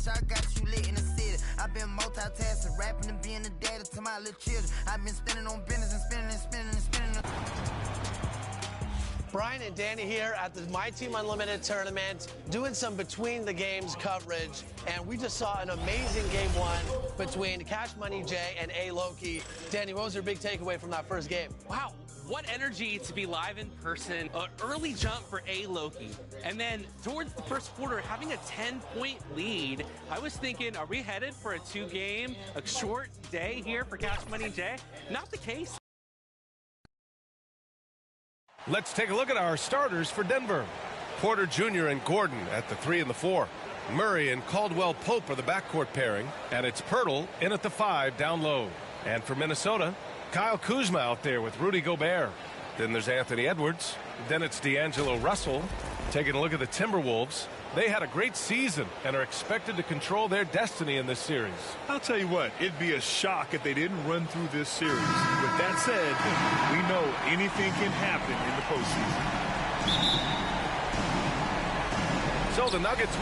bitch, I got you lit in the city. I've been multitasking, rapping and being a daddy to my little children. I've been spending on business and spending and spending and spending. Brian and Danny here at the My Team Unlimited tournament, doing some between the games coverage, and we just saw an amazing game one between Cash Money Jay and A. Loki. Danny, what was your big takeaway from that first game? Wow, what energy to be live in person. An early jump for A. Loki, and then towards the first quarter, having a 10-point lead. I was thinking, are we headed for a two-game, a short day here for Cash Money Jay? Not the case. Let's take a look at our starters for Denver. Porter Jr. and Gordon at the 3 and the 4. Murray and Caldwell Pope are the backcourt pairing, and it's Pirtle in at the 5 down low. And for Minnesota, Kyle Kuzma out there with Rudy Gobert. Then there's Anthony Edwards. Then it's D'Angelo Russell. Taking a look at the Timberwolves, they had a great season and are expected to control their destiny in this series. I'll tell you what, it'd be a shock if they didn't run through this series. With that said, we know anything can happen in the postseason. So the Nuggets...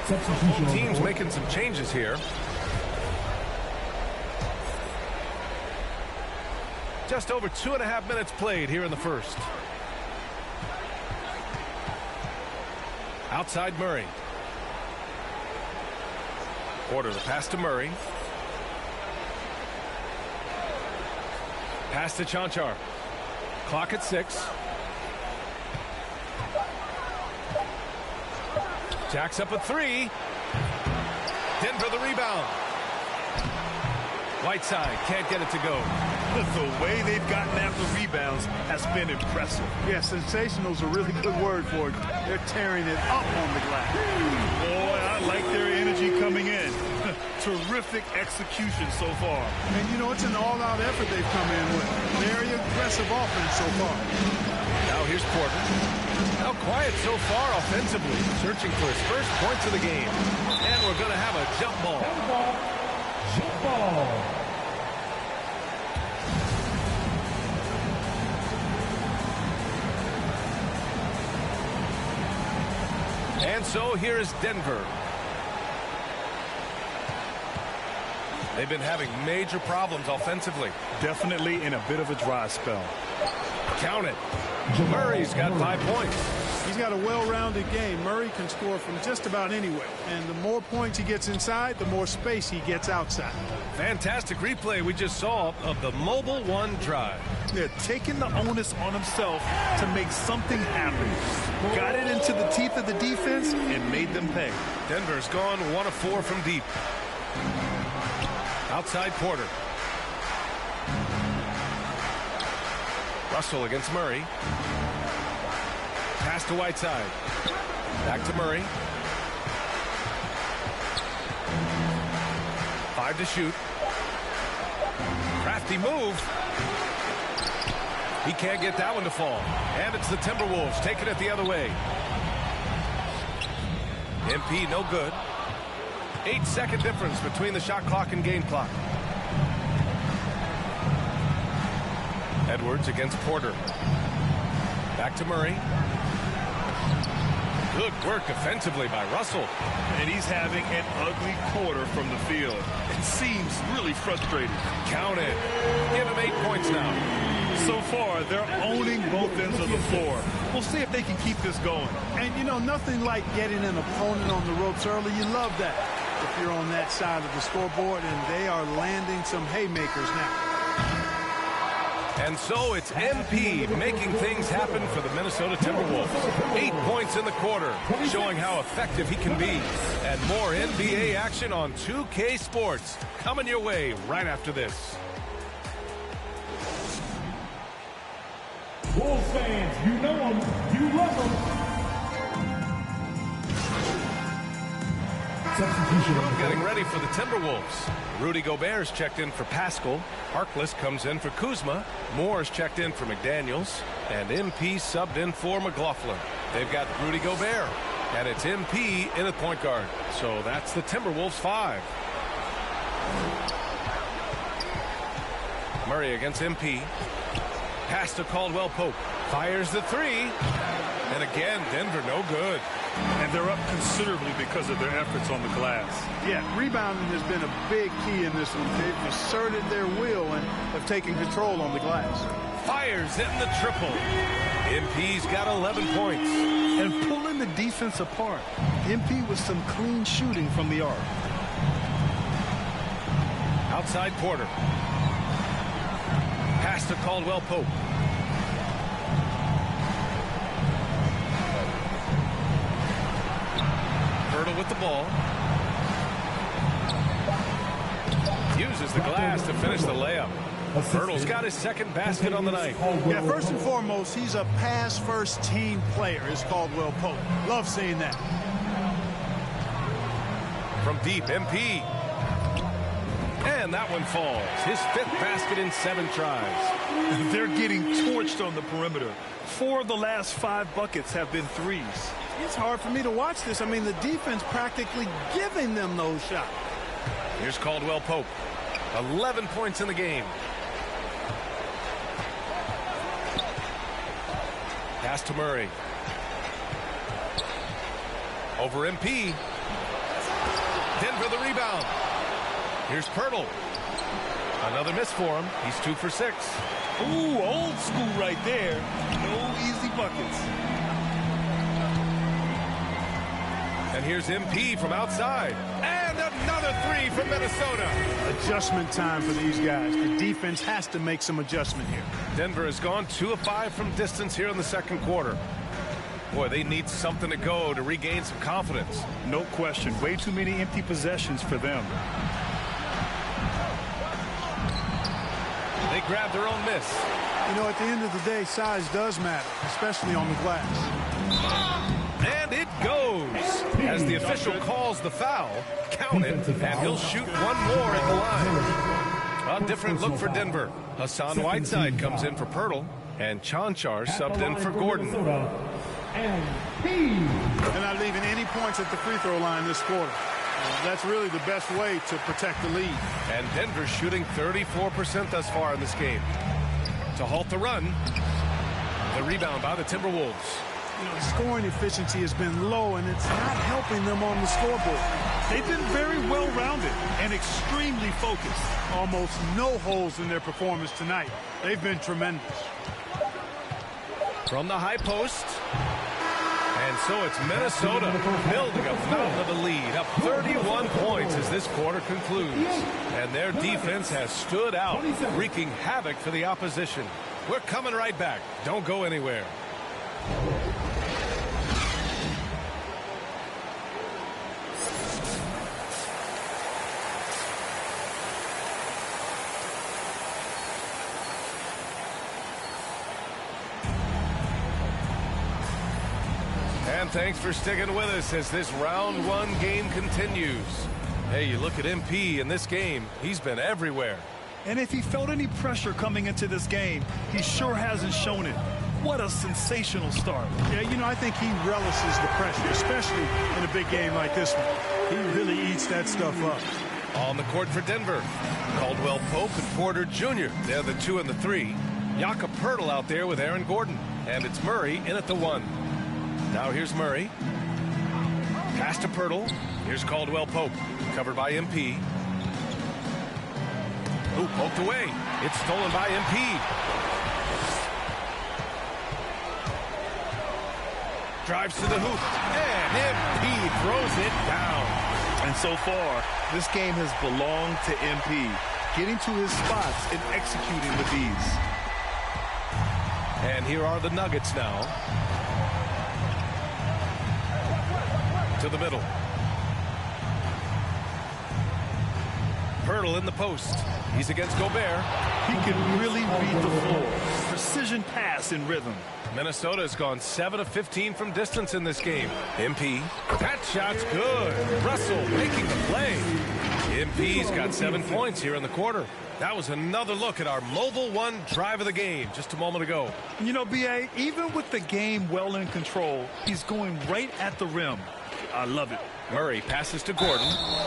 Both teams making some changes here. Just over 2.5 minutes played here in the first. Outside Murray. Porter the pass to Murray. Pass to Chanchar. Clock at 6. Jacks up a 3. Denver the rebound. Whiteside can't get it to go. The way they've gotten after rebounds has been impressive. Yeah, sensational is a really good word for it. They're tearing it up on the glass. Boy, I like their energy coming in. Terrific execution so far. And, you know, it's an all-out effort they've come in with. Very aggressive offense so far. Now here's Porter. How quiet so far offensively. Searching for his first points of the game. And we're going to have a jump ball. Jump ball. And so here is Denver. They've been having major problems offensively. Definitely in a bit of a dry spell. Count it. Murray's got 5 points. He's got a well-rounded game. Murray can score from just about anywhere. And the more points he gets inside, the more space he gets outside. Fantastic replay we just saw of the Mobile One drive. They're taking the onus on himself to make something happen. Got it into the teeth of the defense and made them pay. Denver's gone 1 of 4 from deep. Outside Porter. Russell against Murray. Pass to Whiteside. Back to Murray. 5 to shoot. Crafty move. He can't get that one to fall. And it's the Timberwolves taking it the other way. MP no good. 8-second difference between the shot clock and game clock. Edwards against Porter. Back to Murray. Good work defensively by Russell. And he's having an ugly quarter from the field. It seems really frustrating. Count it. Give him 8 points now. So far, they're owning both ends of the floor. We'll see if they can keep this going. And, you know, nothing like getting an opponent on the ropes early. You love that if you're on that side of the scoreboard, and they are landing some haymakers now. And so it's MP making things happen for the Minnesota Timberwolves. 8 points in the quarter, showing how effective he can be. And more NBA action on 2K Sports coming your way right after this. Wolves fans, you know them, you love them. Getting ready for the Timberwolves. Rudy Gobert's checked in for Pascal. Harkless comes in for Kuzma. Moore's checked in for McDaniels. And MP subbed in for McLaughlin. They've got Rudy Gobert. And it's MP in at point guard. So that's the Timberwolves 5. Murray against MP. Pass to Caldwell Pope. Fires the three. And again, Denver no good. And they're up considerably because of their efforts on the glass. Yeah, rebounding has been a big key in this one. They've asserted their will and have taken control on the glass. Fires in the triple. MP's got 11 points. And pulling the defense apart. MP with some clean shooting from the arc. Outside Porter. Pass to Caldwell Pope. Pirtle with the ball. Uses the glass to finish the layup. Pirtle's got his second basket on the night. Yeah, first and foremost, he's a pass-first team player, is Caldwell Pope. Love seeing that. From deep, MP. And that one falls. His 5th basket in 7 tries. They're getting torched on the perimeter. 4 of the last 5 buckets have been threes. It's hard for me to watch this. I mean, the defense practically giving them those shots. Here's Caldwell Pope. 11 points in the game. Pass to Murray. Over MP. Denver the rebound. Here's Pirtle. Another miss for him. He's 2 for 6. Ooh, old school right there. No easy buckets. And here's MP from outside. And another 3 from Minnesota. Adjustment time for these guys. The defense has to make some adjustment here. Denver has gone 2 of 5 from distance here in the second quarter. Boy, they need something to go to regain some confidence. No question. Way too many empty possessions for them. They grab their own miss. You know, at the end of the day, size does matter, especially on the glass. And it goes. As the official calls the foul, count it, and he'll shoot one more at the line. A different look for Denver. Hassan Whiteside comes in for Pirtle, and Chanchar subbed in for Gordon. They're not leaving any points at the free throw line this quarter. That's really the best way to protect the lead. And Denver's shooting 34% thus far in this game. To halt the run, the rebound by the Timberwolves. You know, scoring efficiency has been low, and it's not helping them on the scoreboard. They've been very well-rounded and extremely focused. Almost no holes in their performance tonight. They've been tremendous. From the high post. And so it's Minnesota building a fountain of the lead, up 31 points as this quarter concludes. And their defense has stood out, wreaking havoc for the opposition. We're coming right back. Don't go anywhere. And thanks for sticking with us as this round 1 game continues. Hey, you look at MP in this game, he's been everywhere. And if he felt any pressure coming into this game, he sure hasn't shown it. What a sensational start. Yeah, you know, I think he relishes the pressure, especially in a big game like this one. He really eats that stuff up. On the court for Denver, Caldwell Pope and Porter Jr. They're the 2 and the 3. Jakob Poeltl out there with Aaron Gordon. And it's Murray in at the 1. Now here's Murray. Pass to Poeltl. Here's Caldwell Pope. Covered by MP. Ooh, poked away. It's stolen by MP. Drives to the hoop. And MP throws it down. And so far, this game has belonged to MP. Getting to his spots and executing with ease. And here are the Nuggets now. To the middle. Poeltl in the post. He's against Gobert. He can really read the floor. Precision pass in rhythm. Minnesota has gone 7 of 15 from distance in this game. MP. That shot's good. Russell making the play. MP's got 7 points here in the quarter. That was another look at our Mobile One drive of the game just a moment ago. You know, B.A., even with the game well in control, he's going right at the rim. I love it. Murray passes to Gordon.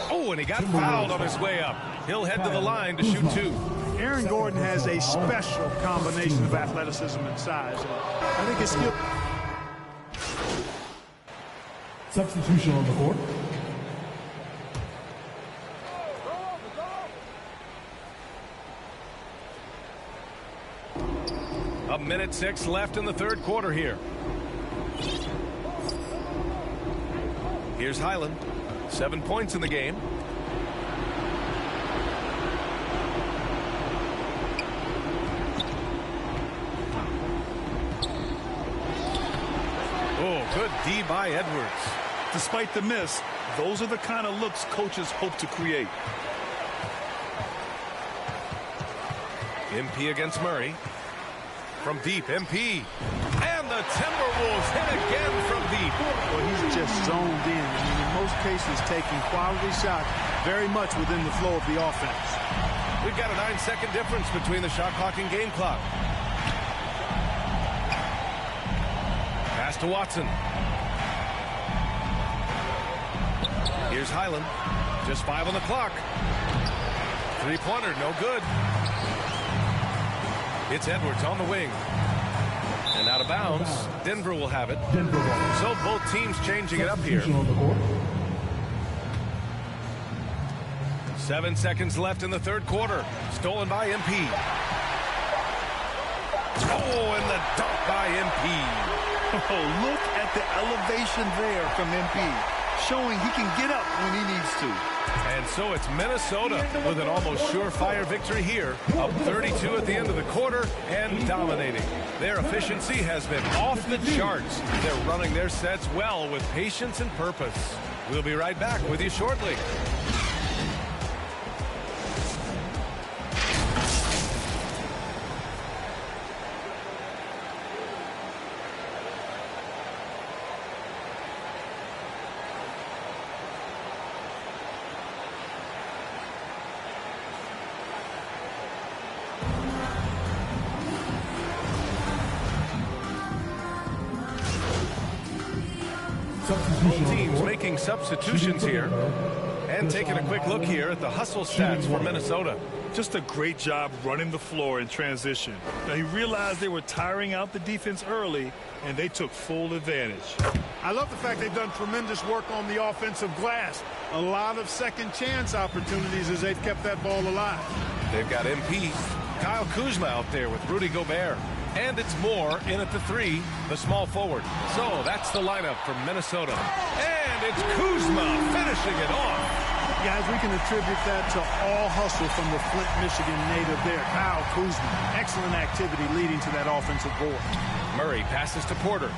Oh, and he got fouled on his way up. He'll head to the line to shoot 2. Aaron Gordon has a special combination of athleticism and size. I think his skill. Substitution on the court. A minute 6 left in the third quarter here. Here's Highland. 7 points in the game. Oh, good D by Edwards. Despite the miss, those are the kind of looks coaches hope to create. MP against Murray. From deep, MP. And the Timberwolves hit again from deep. Well, he's just zoned in. I mean, in most cases, taking quality shots very much within the flow of the offense. We've got a 9-second difference between the shot clock and game clock. Pass to Watson. Here's Highland. Just 5 on the clock. Three-pointer, no good. It's Edwards on the wing. And out of bounds. Denver will have it. So both teams changing it up here. 7 seconds left in the third quarter. Stolen by MP. Oh, and the dunk by MP. Oh, look at the elevation there from MP. Showing he can get up when he needs to. And so it's Minnesota with an almost surefire victory here. Up 32 at the end of the quarter and dominating. Their efficiency has been off the charts. They're running their sets well with patience and purpose. We'll be right back with you shortly. Both teams making substitutions here. And taking a quick look here at the hustle stats for Minnesota. Just a great job running the floor in transition. Now, he realized they were tiring out the defense early, and they took full advantage. I love the fact they've done tremendous work on the offensive glass. A lot of second chance opportunities as they've kept that ball alive. They've got MP, Kyle Kuzma out there with Rudy Gobert. And it's Moore in at the 3, the small forward. So that's the lineup from Minnesota. And it's Kuzma finishing it off. Guys, we can attribute that to all hustle from the Flint, Michigan native there, Kyle Kuzma. Excellent activity leading to that offensive board. Murray passes to Porter.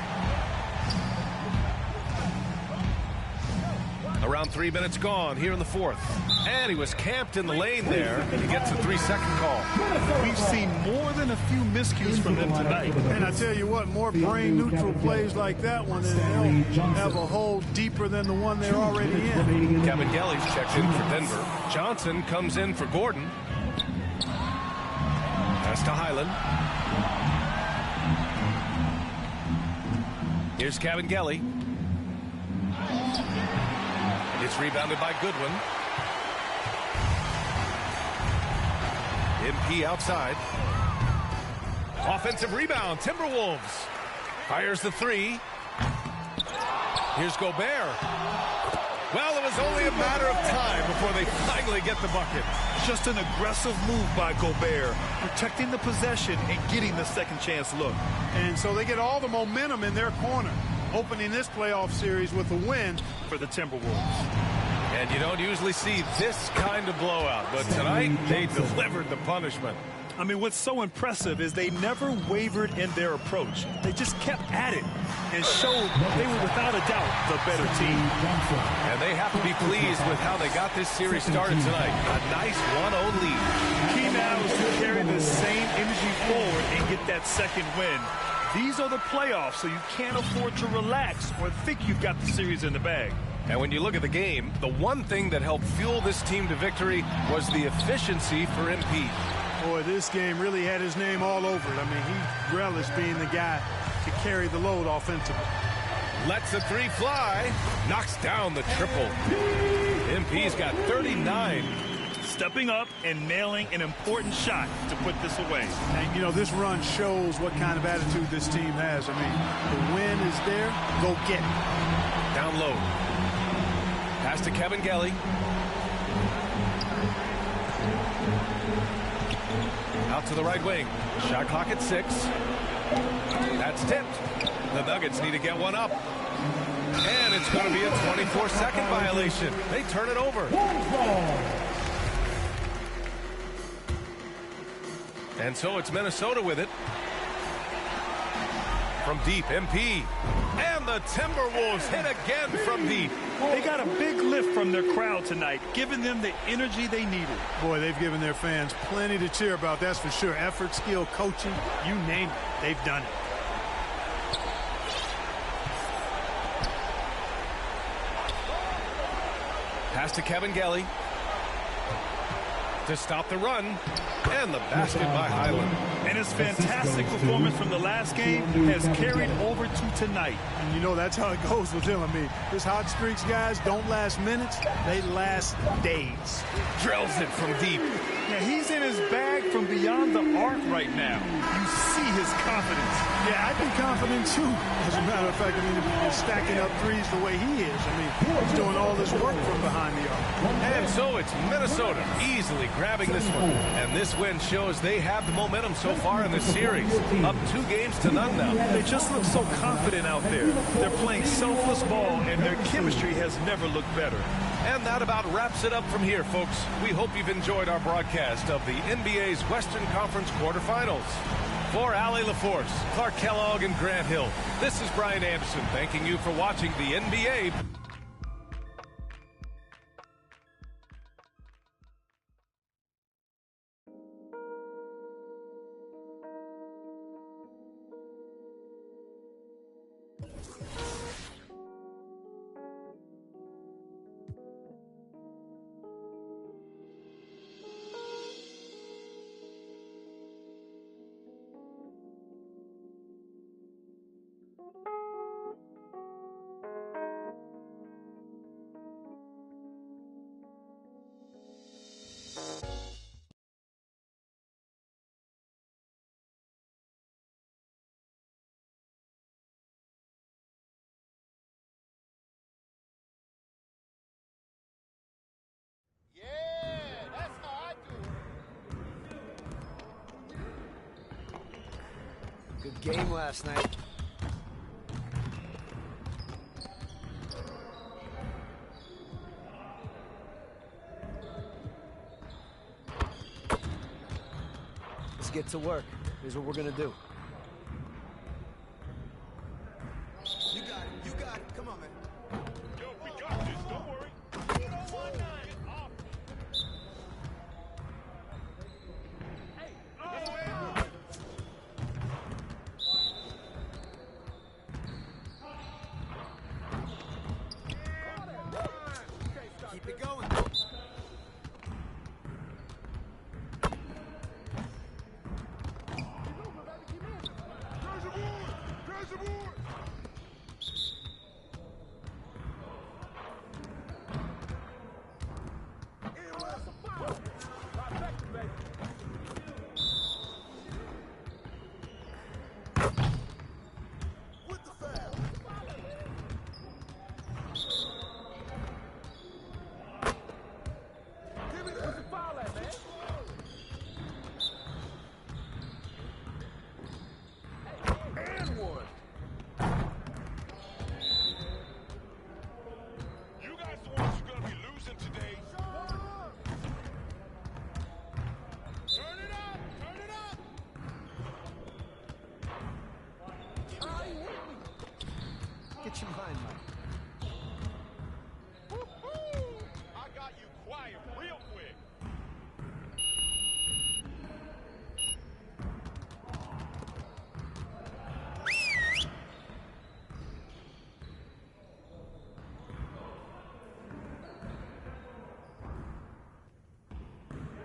Around 3 minutes gone here in the fourth. And he was camped in the lane there. He gets a 3-second call. We've seen more than a few miscues from them tonight. And I tell you what, more brain-neutral plays like that one, and they'll have a hole deeper than the one they're already in. Kevin Gelly's checked in for Denver. Johnson comes in for Gordon. Pass to Highland. Here's Kevin Gelly. It's rebounded by Goodwin. MP outside. Offensive rebound. Timberwolves. Fires the 3. Here's Gobert. Well, it was only a matter of time before they finally get the bucket. Just an aggressive move by Gobert, protecting the possession and getting the second chance look. And so they get all the momentum in their corner, opening this playoff series with a win for the Timberwolves. And you don't usually see this kind of blowout, but tonight they delivered the punishment. I mean, what's so impressive is they never wavered in their approach. They just kept at it and showed they were without a doubt the better team. And they have to be pleased with how they got this series started tonight. A nice 1-0 lead. Key now is to carry the same energy forward and get that second win. These are the playoffs, so you can't afford to relax or think you've got the series in the bag. And when you look at the game, the one thing that helped fuel this team to victory was the efficiency for MP. Boy, this game really had his name all over it. I mean, he relished being the guy to carry the load offensively. Lets the 3 fly. Knocks down the triple. MP's got 39. stepping up and nailing an important shot to put this away. And, you know, this run shows what kind of attitude this team has. I mean, the win is there. Go get it. Down low. Pass to Kevin Gelly. Out to the right wing. Shot clock at 6. That's tipped. The Nuggets need to get one up. And it's going to be a 24-second violation. They turn it over. And so it's Minnesota with it. From deep, MP. And the Timberwolves hit again from deep. They got a big lift from their crowd tonight, giving them the energy they needed. Boy, they've given their fans plenty to cheer about, that's for sure. Effort, skill, coaching, you name it, they've done it. Pass to Kevin Gelly. To stop the run. And the basket by Highland. And his fantastic performance from the last game has carried over to tonight. And you know, that's how it goes with him. I mean, his hot streaks, guys, don't last minutes. They last days. Drills it from deep. Yeah, he's in his bag from beyond the arc right now. You see his confidence. Yeah, I'd be confident, too. As a matter of fact, I mean, if he's stacking up threes the way he is, I mean, he's doing all this work from behind the arc. And so it's Minnesota easily grabbing this one. And this win shows they have the momentum so far in this series. Up 2-0 now. They just look so confident out there. They're playing selfless ball, and their chemistry has never looked better. And that about wraps it up from here, folks. We hope you've enjoyed our broadcast of the NBA's Western Conference quarterfinals. For Allie LaForce, Clark Kellogg, and Grant Hill, this is Brian Anderson thanking you for watching the NBA. Good game last night. Let's get to work. Here's what we're gonna do. You got it. You got it. Come on, man. Yo, we got this. Don't worry. Keep it going. Get your mind right. I got you quiet real quick.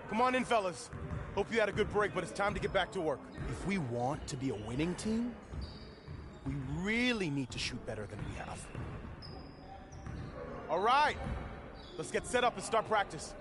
Come on in, fellas. Hope you had a good break, but it's time to get back to work. If we want to be a winning team, we really need to shoot better than we have. All right, let's get set up and start practice.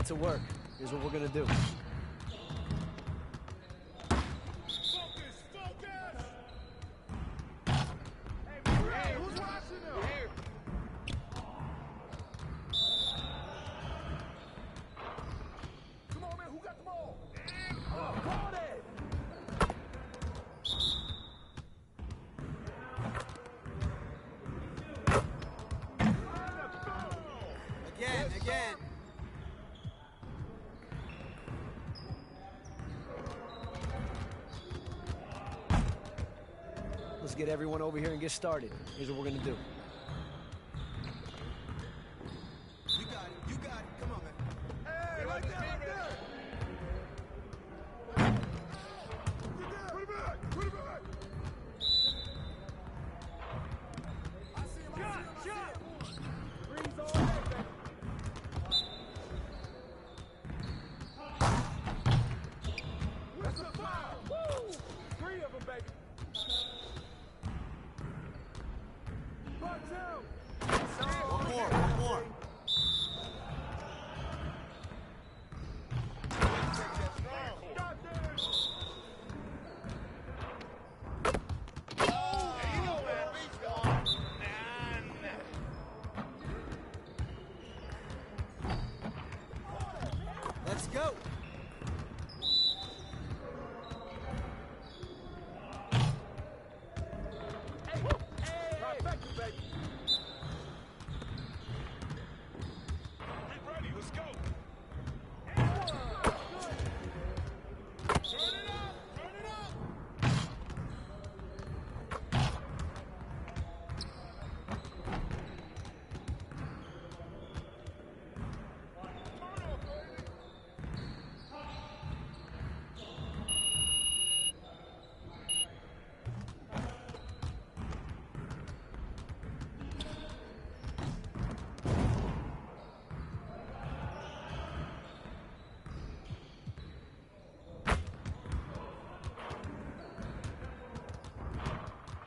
to work. Here's what we're gonna do. Again. Let's get everyone over here and get started. Here's what we're gonna do. You got it. Come on, man. Hey, right there. Put it back. I see him. Breeze all day, baby. That's a foul. Woo! 3 of them, baby. One more. Let's go.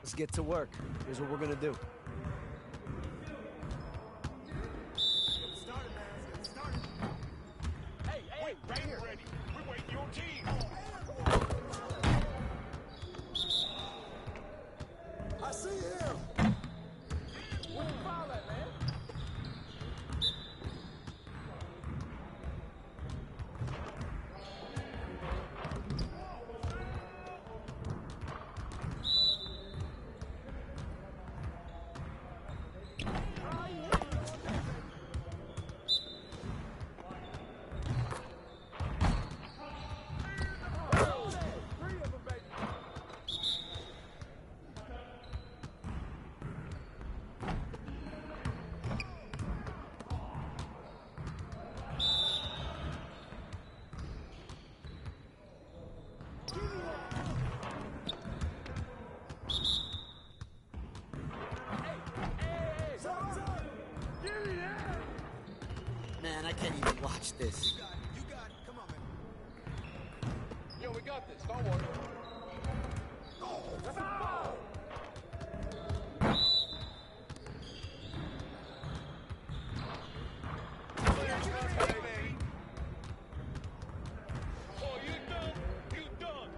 Let's get to work. Here's what we're gonna do. Hey, right here. Ready. We're waiting your team. I see him. Where you foul at, man? Man, I can't even watch this. You got it. Come on, man. Yo, we got this. Don't worry. That's a foul. Oh, you done? You done?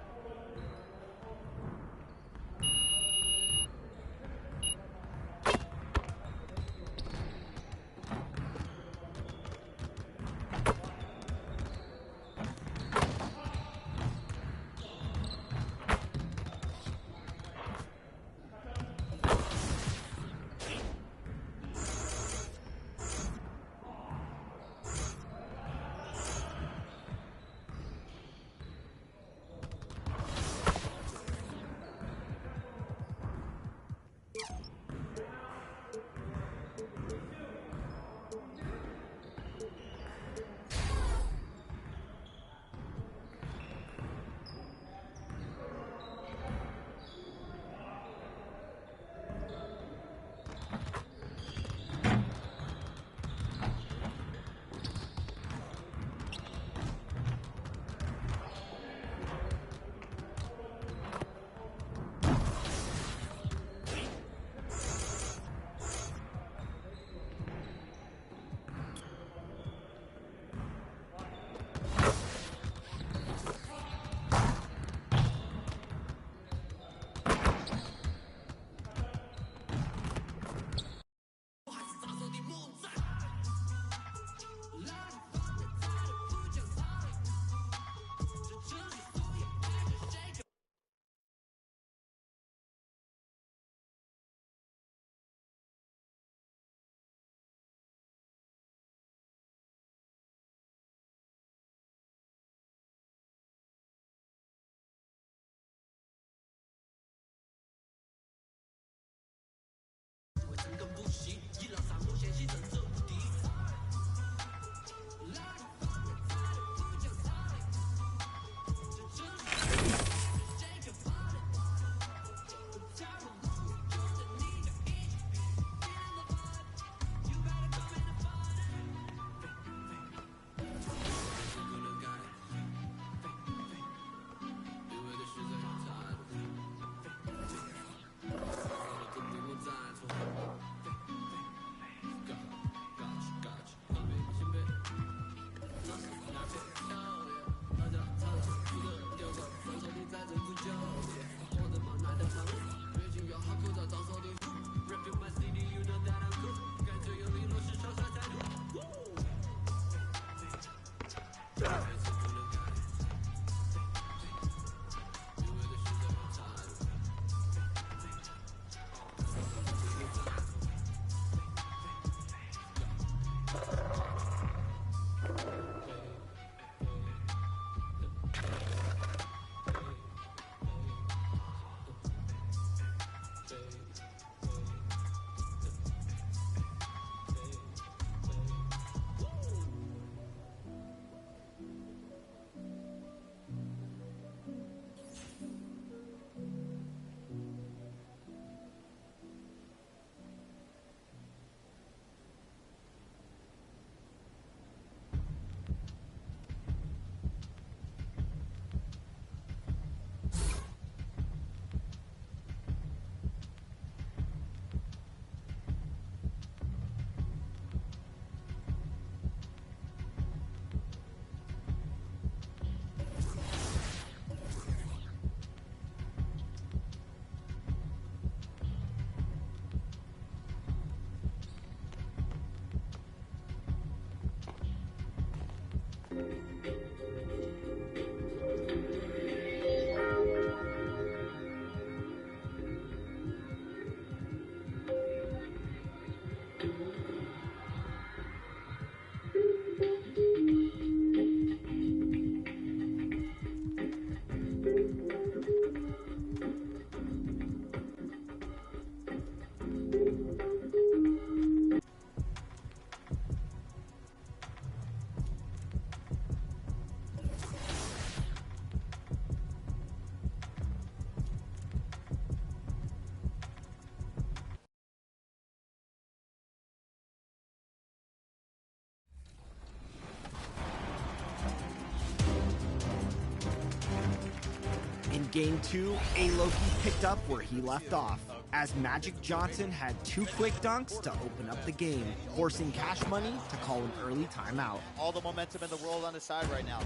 Game 2, A-Loki picked up where he left off, as Magic Johnson had 2 quick dunks to open up the game, forcing Cash Money to call an early timeout. All the momentum in the world on his side right now.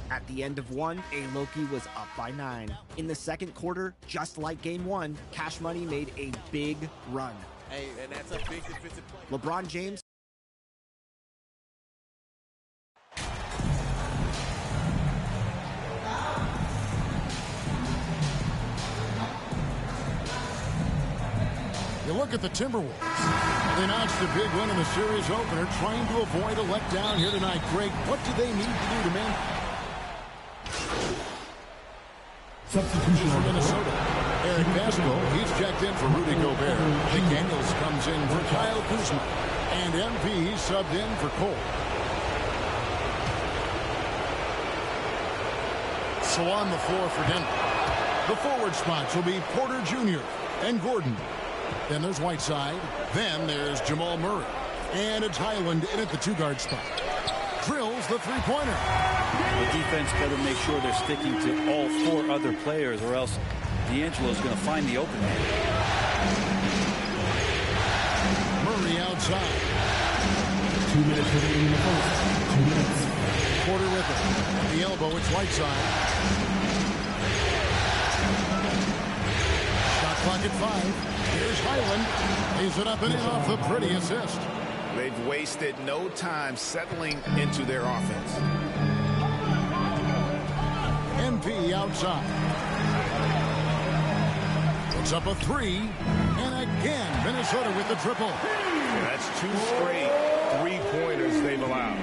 At the end of 1, A-Loki was up by 9. In the second quarter, just like Game 1, Cash Money made a big run. Hey, and that's a big defensive play. LeBron James. You look at the Timberwolves. They notched a big win in the series opener, trying to avoid a letdown here tonight. Greg, what do they need to do to man? Substitution for Minnesota. Eric Pascal, he's checked in for Rudy Gobert. McDaniels comes in for Kyle Kuzma. And MP subbed in for Cole. So on the floor for Denver. The forward spots will be Porter Jr. and Gordon. Then there's Whiteside. Then there's Jamal Murray. And it's Highland in at the 2-guard spot. Drills the three-pointer. The defense better make sure they're sticking to all 4 other players, or else D'Angelo's going to find the open man. Murray outside. 2 minutes remaining in the first. 2 minutes. Porter with it. At the elbow, it's Whiteside. Shot clock at 5. Here's Highland. He's it up and in off the pretty assist. They've wasted no time settling into their offense. MP outside. Puts up a 3. And again, Minnesota with the triple. Yeah, that's 2 straight 3-pointers they've allowed.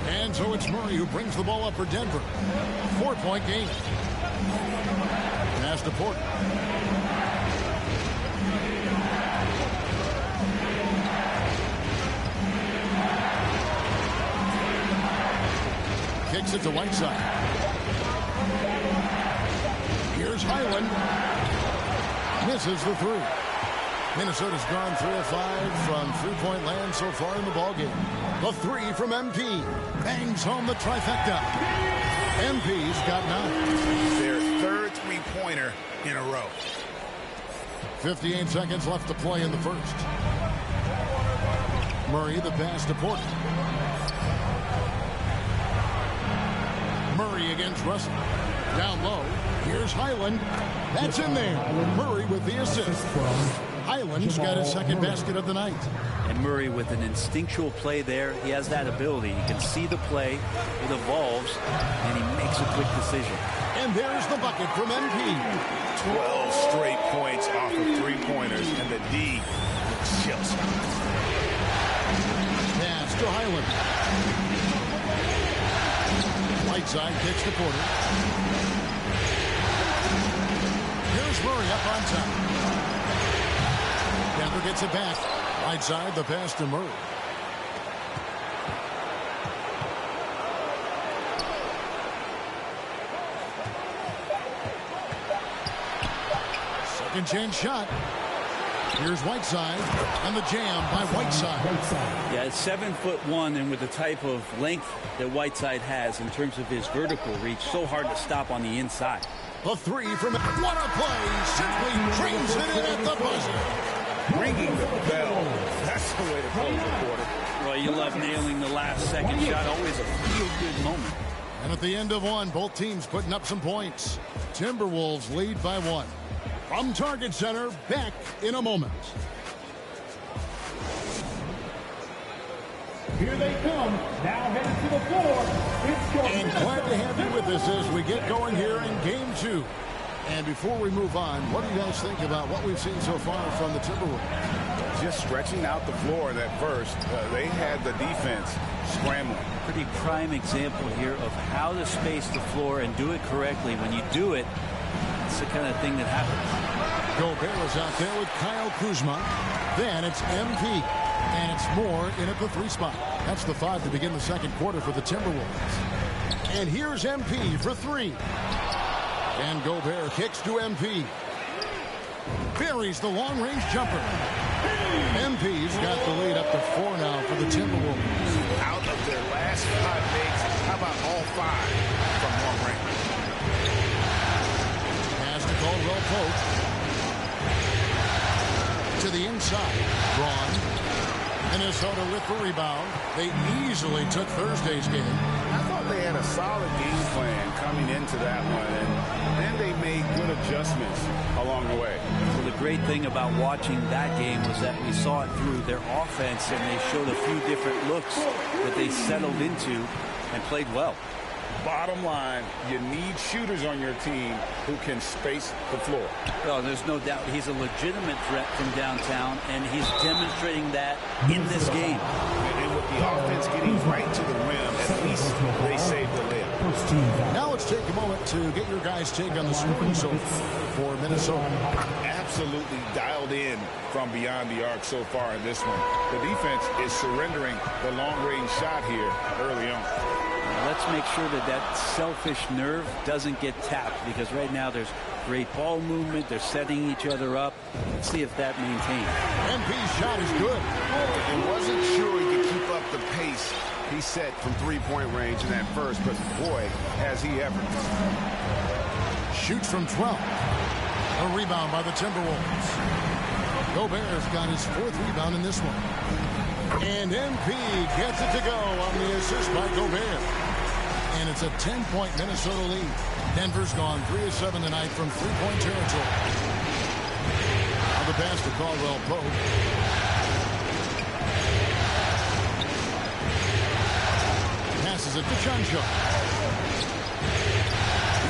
And so it's Murray who brings the ball up for Denver. 4-point game. Pass to Porter. Kicks it to Whiteside. Here's Highland. Misses the 3. Minnesota's gone 3 of 5 from 3-point land so far in the ballgame. The 3 from MP. Bangs home the trifecta. MP's got 9. Their third 3-pointer in a row. 58 seconds left to play in the first. Murray the pass to Porter. Murray against Russell. Down low. Here's Highland. That's in there. Murray with the assist. Highland's got his second basket of the night. And Murray with an instinctual play there. He has that ability. You can see the play. It evolves, and he makes a quick decision. And there's the bucket from MP. 12 straight points off of 3-pointers, and the D looks just. Pass to Highland. Whiteside kicks to Porter. Here's Murray up on top. Denver gets it back. Whiteside, the pass to Murray. Second chance shot. Here's Whiteside, and the jam by Whiteside. Yeah, it's 7'1", and with the type of length that Whiteside has in terms of his vertical reach, so hard to stop on the inside. A 3 from what a play! Simply dreams it in at the buzzer. Ringing the bell. That's the way to close the quarter. Well, you love nailing the last second shot. Always a feel-good moment. And at the end of 1, both teams putting up some points. Timberwolves lead by 1. From Target Center, back in a moment. Here they come, now headed to the floor. And glad to have you with us as we get going here in Game 2. And before we move on, what do you guys think about what we've seen so far from the Timberwolves? Just stretching out the floor that first. They had the defense scrambling. Pretty prime example here of how to space the floor and do it correctly. When you do it, it's the kind of thing that happens. Gobert is out there with Kyle Kuzma. Then it's MP. And it's Moore in at the 3 spot. That's the 5 to begin the second quarter for the Timberwolves. And here's MP for 3. And Gobert kicks to MP. Buries the long-range jumper. MP's got the lead up to 4 now for the Timberwolves. Out of their last 5 makes, how about all 5 from long range? Pope. To the inside. Braun. Minnesota with the rebound. They easily took Thursday's game. I thought they had a solid game plan coming into that one, and then they made good adjustments along the way. Well, the great thing about watching that game was that we saw it through their offense, and they showed a few different looks that they settled into and played well. Bottom line, you need shooters on your team who can space the floor. Well, there's no doubt he's a legitimate threat from downtown, and he's demonstrating that in this game. And with the offense getting right to the rim, at least they saved the layup. Now let's take a moment to get your guys' take on the scoring so for Minnesota. Absolutely dialed in from beyond the arc so far in this one. The defense is surrendering the long-range shot here early on. Let's make sure that that selfish nerve doesn't get tapped, because right now there's great ball movement. They're setting each other up. Let's see if that maintains. MP's shot is good. And wasn't sure he could keep up the pace he set from three-point range in that first, but boy, has he ever. Shoots from 12. A rebound by the Timberwolves. Gobert's got his fourth rebound in this one. And MP gets it to go on the assist by Gobert. And it's a 10-point Minnesota lead. Denver's gone 3 of 7 tonight from three-point territory. On the pass to Caldwell Pope. Passes it to Chuncho.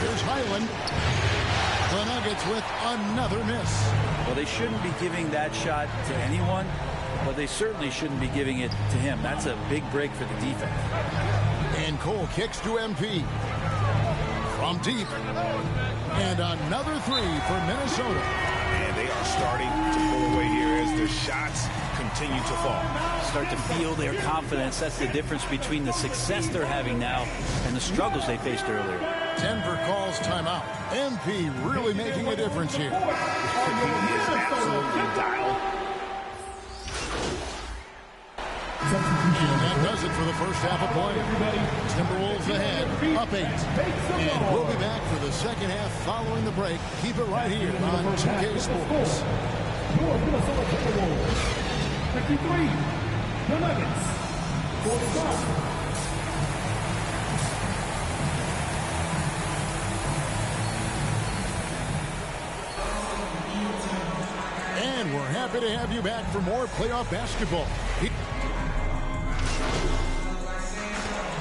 Here's Highland. The Nuggets with another miss. Well, they shouldn't be giving that shot to anyone, but they certainly shouldn't be giving it to him. That's a big break for the defense. And Cole kicks to MP. From deep. And another three for Minnesota. And they are starting to pull away here as their shots continue to fall. Start to feel their confidence. That's the difference between the success they're having now and the struggles they faced earlier. Denver calls timeout. MP really making a difference here. He is absolutely dialed. And that does it for the first half of play. Timberwolves ahead, up 8. And we'll be back for the second half following the break. Keep it right here on 2K Sports. Your Minnesota Timberwolves, 23, the Nuggets, 45. And we're happy to have you back for more playoff basketball.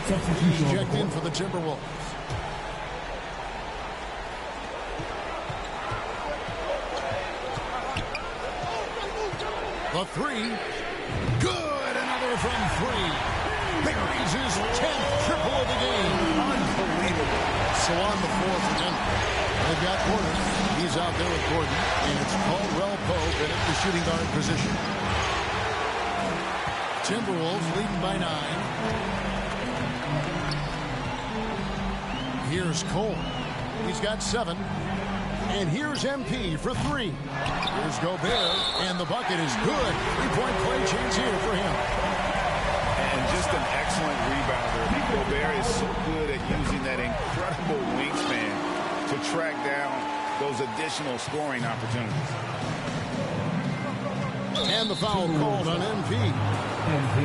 He's checked in for the Timberwolves. The three. Good. Another from 3. Buries his 10th triple of the game. Unbelievable. So on the floor for Denver. They've got Gordon. He's out there with Gordon. And it's Caldwell Pope in at the shooting guard position. Timberwolves leading by 9. Here's Cole. He's got 7. And here's MP for 3. Here's Gobert. And the bucket is good. 3-point play chance here for him. And just an excellent rebounder. Gobert is so good at using that incredible wingspan to track down those additional scoring opportunities. And the foul called on MP.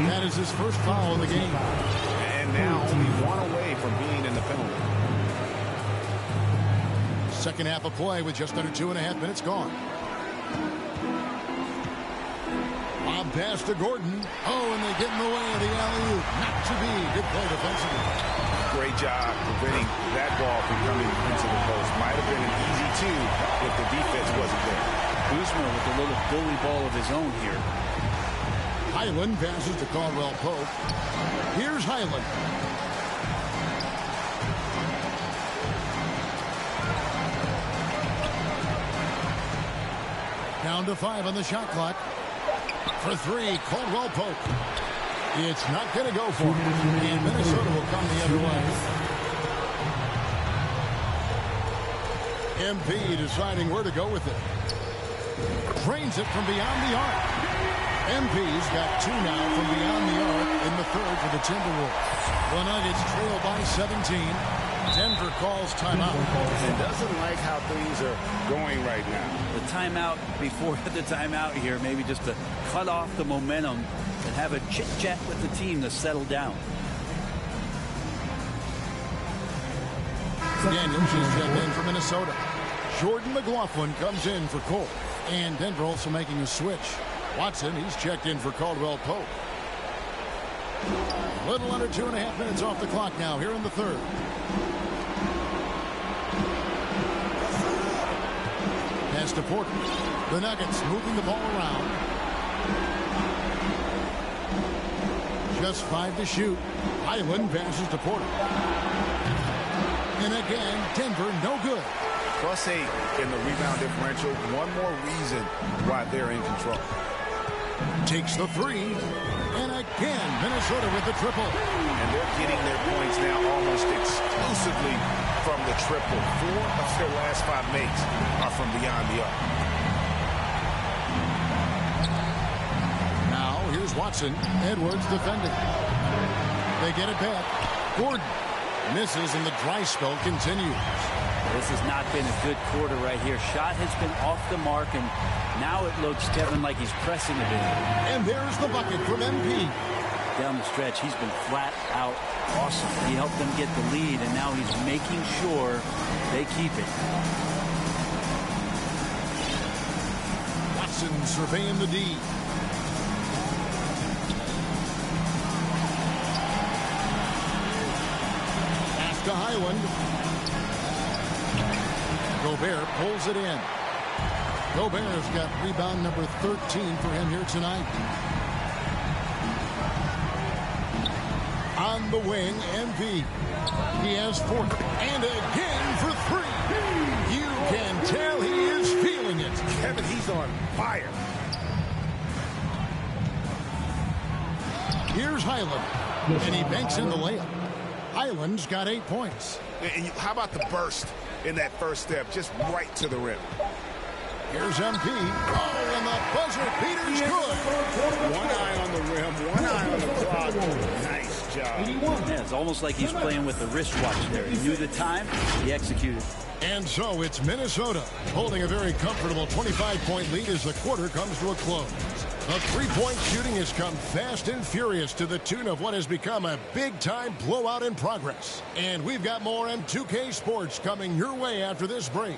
That is his first foul of the game. And now only 1 away from being in the penalty. Second half of play with just under 2.5 minutes gone. Lob pass to Gordon. Oh, and they get in the way of the alley-oop. Not to be. Good play defensively. Great job preventing that ball from coming into the post. Might have been an easy 2 if the defense wasn't there. Kuzma with a little bully ball of his own here. Highland passes to Caldwell Pope. Here's Highland. Down to 5 on the shot clock. For 3, Caldwell Pope. It's not going to go for him. And Minnesota will come the other way. MP deciding where to go with it. Drains it from beyond the arc. MP's got 2 now from beyond the arc in the third for the Timberwolves. The Nuggets trail by 17. Denver calls timeout. And doesn't like how things are going right now. The timeout before the timeout here, maybe just to cut off the momentum and have a chit-chat with the team to settle down. Daniels is checked in for Minnesota. Jordan McLaughlin comes in for Cole. And Denver also making a switch. Watson, he's checked in for Caldwell Pope. A little under 2.5 minutes off the clock now here in the third. Pass to Porter. The Nuggets moving the ball around. Just 5 to shoot. Highland passes to Porter. And again, Denver no good. +8 in the rebound differential. One more reason why they're in control. Takes the 3. And again, Minnesota with the triple. And they're getting their points now almost exclusively from the triple. 4 of their last 5 makes are from beyond the arc. Now, here's Watson. Edwards defending. They get it back. Gordon misses, and the dry spell continues. This has not been a good quarter right here. Shot has been off the mark, and now it looks, Kevin, like he's pressing a bit. And there's the bucket from MP. Down the stretch, he's been flat out awesome. He helped them get the lead, and now he's making sure they keep it. Watson surveying the D. Pass to Highland. Gobert pulls it in. Gobert's got rebound number 13 for him here tonight. On the wing, MV. He has 4. And again for 3. You can tell he is feeling it. Kevin, he's on fire. Here's Highland. And he banks in the layup. Highland's got 8 points. And how about the burst in that first step, just right to the rim? Here's MP. Oh, and the buzzer beater's good. One eye on the rim, one eye on the clock. Nice job. Yeah, it's almost like he's playing with the wristwatch there. He knew the time, he executed. And so it's Minnesota holding a very comfortable 25-point lead as the quarter comes to a close. The three-point shooting has come fast and furious to the tune of what has become a big-time blowout in progress. And we've got more M2K Sports coming your way after this break.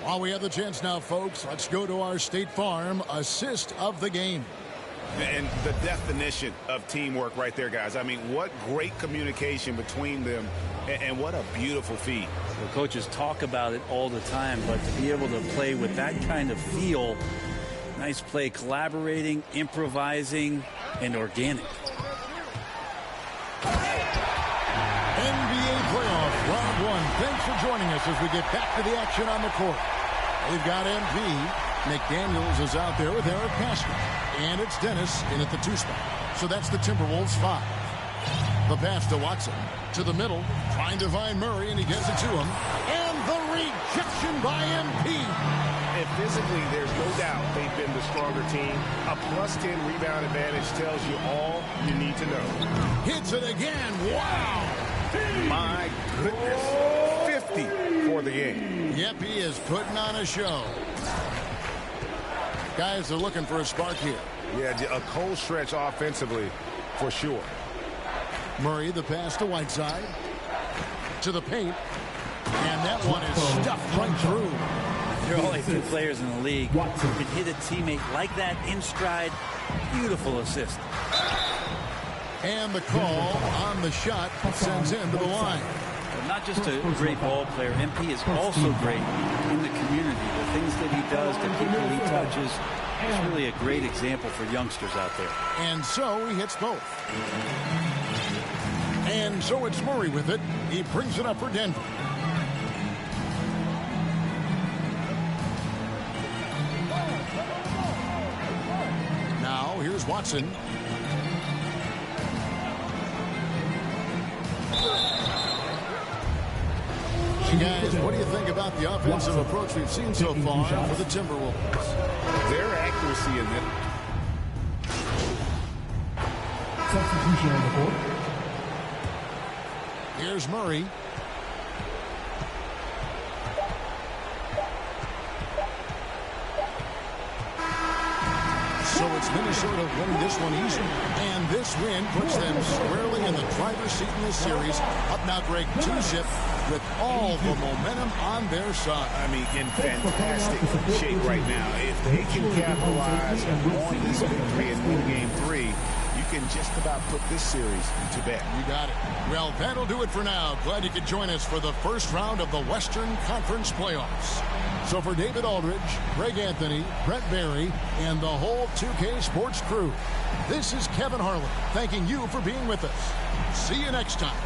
While we have the chance now, folks, let's go to our State Farm assist of the game. And the definition of teamwork right there, guys. I mean, what great communication between them, and what a beautiful feat. The coaches talk about it all the time, but to be able to play with that kind of feel, nice play, collaborating, improvising, and organic. NBA playoff round 1. Thanks for joining us as we get back to the action on the court. We've got MP. McDaniels is out there with Eric Pascal. And it's Dennis in at the 2 spot. So that's the Timberwolves 5. The pass to Watson. To the middle. Trying to find Murray, and he gets it to him. And the rejection by MP. And physically, there's no doubt they've been the stronger team. A +10 rebound advantage tells you all you need to know. Hits it again. Wow. My goodness. 50 for the game. Yep, he is putting on a show. Guys are looking for a spark here. Yeah, a cold stretch offensively for sure. Murray, the pass to Whiteside. To the paint. And that one is stuffed right through. There are only 2 players in the league who can hit a teammate like that in stride. Beautiful assist. And the call on the shot sends him to the line. But not just a great ball player, MP is also great in the community. The things that he does, the people he touches, is really a great example for youngsters out there. And so he hits both. And so it's Murray with it. He brings it up for Denver. Now here's Watson. Hey guys, what do you think about the offensive approach we've seen so far for the Timberwolves? Their accuracy in it. Substitution on the court. Here's Murray. So it's Minnesota winning this one easily. And this win puts them squarely in the driver's seat in this series. Up now, Greg, 2-zip with all the momentum on their side. I mean, in fantastic shape right now. If they can capitalize on this victory and win game 3, you can just about put this series to bed. You got it. Well, that'll do it for now. Glad you could join us for the first round of the Western Conference Playoffs. So for David Aldridge, Greg Anthony, Brett Barry, and the whole 2K Sports crew, this is Kevin Harlan thanking you for being with us. See you next time.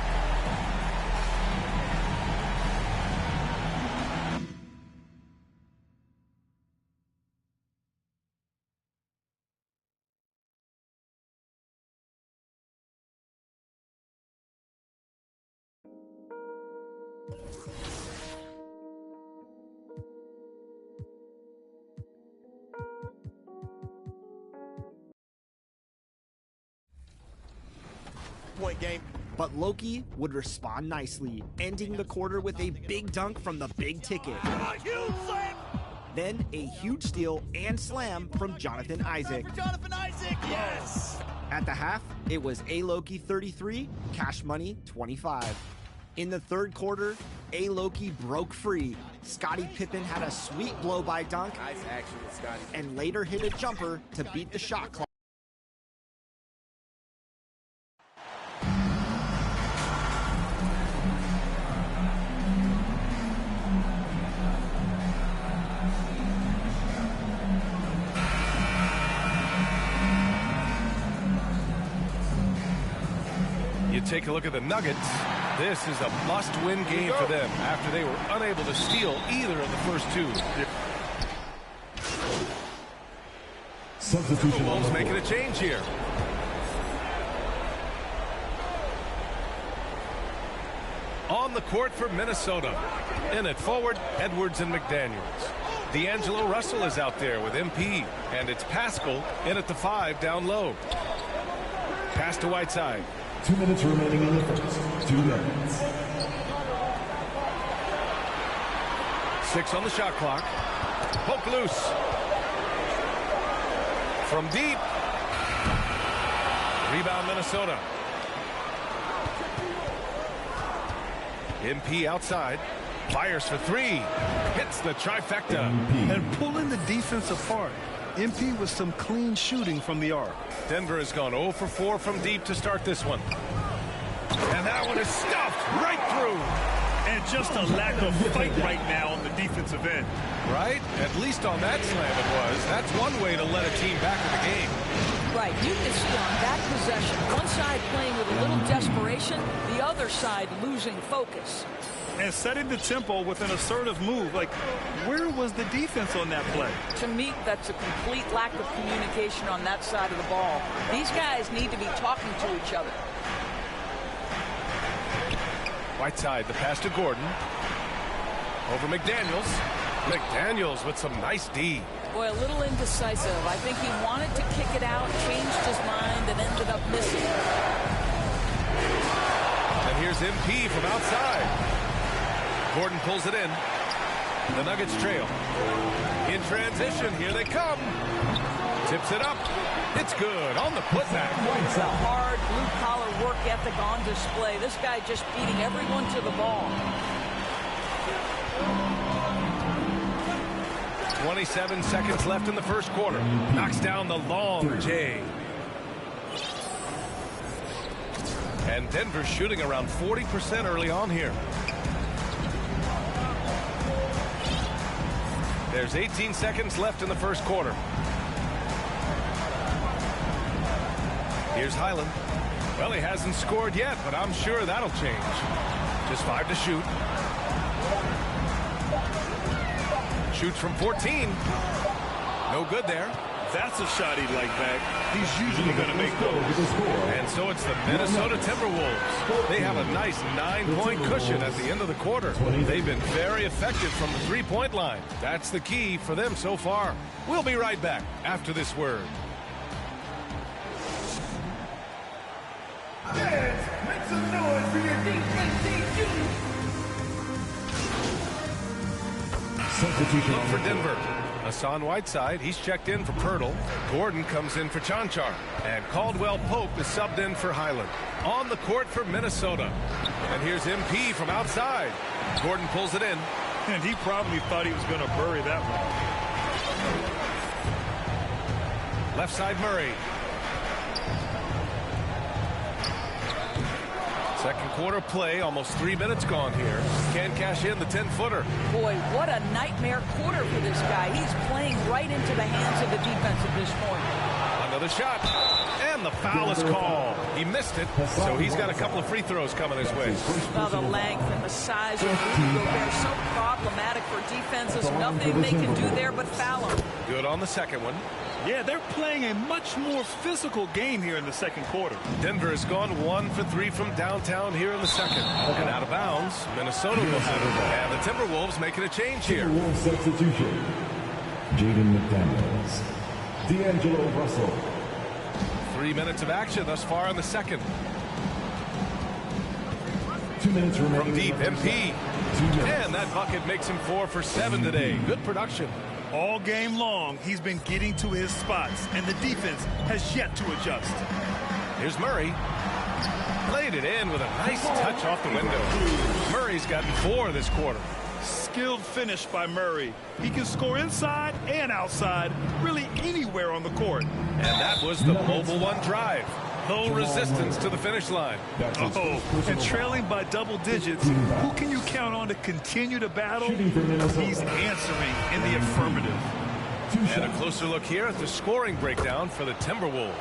Point game. But Loki would respond nicely, ending the quarter with a big dunk from the big ticket. Then a huge steal and slam from Jonathan Isaac. Jonathan Isaac, yes! At the half, it was A-Loki 33, Cash Money 25. In the third quarter, A-Loki broke free. Scottie Pippen had a sweet blow-by dunk. Nice action with Scottie. And later hit a jumper to beat the shot clock. Take a look at the Nuggets. This is a must-win game for them after they were unable to steal either of the first two. Substitution. The Wolves making a change here. On the court for Minnesota. In it forward, Edwards and McDaniels. D'Angelo Russell is out there with MP. And it's Pascal in at the 5 down low. Pass to Whiteside. 2 minutes remaining in the first. 2 minutes. 6 on the shot clock. Poke loose. From deep. Rebound Minnesota. MP outside. Fires for 3. Hits the trifecta. And pulling the defense apart. MP with some clean shooting from the arc. Denver has gone 0 for 4 from deep to start this one. And that one is stuffed right through. And just a lack of fight right now on the defensive end. Right? At least on that slam it was. That's one way to let a team back in the game. Right. You can see on that possession, one side playing with a little desperation, the other side losing focus. And setting the tempo with an assertive move. Like, where was the defense on that play? To me, that's a complete lack of communication on that side of the ball. These guys need to be talking to each other. Whiteside, the pass to Gordon. Over McDaniels. McDaniels with some nice D. Boy, a little indecisive. I think he wanted to kick it out, changed his mind, and ended up missing. And here's MP from outside. Gordon pulls it in. The Nuggets trail. In transition, here they come. Tips it up. It's good on the putback. It's a hard blue-collar work ethic on display. This guy just beating everyone to the ball. 27 seconds left in the first quarter. Knocks down the long J. And Denver's shooting around 40% early on here. There's 18 seconds left in the first quarter. Here's Highland. Well, he hasn't scored yet, but I'm sure that'll change. Just 5 to shoot. Shoots from 14. No good there. That's a shot he'd like back. He's usually going to make those. And so it's the Minnesota Timberwolves. They have a nice 9-point cushion at the end of the quarter. They've been very effective from the three-point line. That's the key for them so far. We'll be right back after this word. Fans, make some noise for your defense team. Substitution for Denver. Hassan Whiteside, he's checked in for Pirtle. Gordon comes in for Chanchar. And Caldwell Pope is subbed in for Highland. On the court for Minnesota. And here's MP from outside. Gordon pulls it in. And he probably thought he was going to bury that one. Left side Murray. Second quarter play, almost 3 minutes gone here. Can't cash in the 10-footer. Boy, what a nightmare quarter for this guy. He's playing right into the hands of the defense at this point. Another shot. And the foul is called. He missed it, so he's got a couple of free throws coming his way. Well, the length and the size of Rudy Gobert so problematic for defenses. Nothing they can do there but foul him. Good on the second one. Yeah, they're playing a much more physical game here in the second quarter. Denver has gone 1 for 3 from downtown here in the second. And out of bounds, Minnesota will have it. And the Timberwolves making a change here. Timberwolves substitution. Jaden McDaniels. D'Angelo Russell. 3 minutes of action thus far in the second. 2 minutes remaining. From deep, MP. And that bucket makes him 4 for 7 today. Good production. All game long, he's been getting to his spots, and the defense has yet to adjust. Here's Murray. Played it in with a nice touch off the window. Murray's gotten 4 this quarter. Skilled finish by Murray. He can score inside and outside, really anywhere on the court. And that was the mobile one drive. No resistance to the finish line. Oh, and trailing by double digits, who can you count on to continue to battle? He's answering in the affirmative. And a closer look here at the scoring breakdown for the Timberwolves.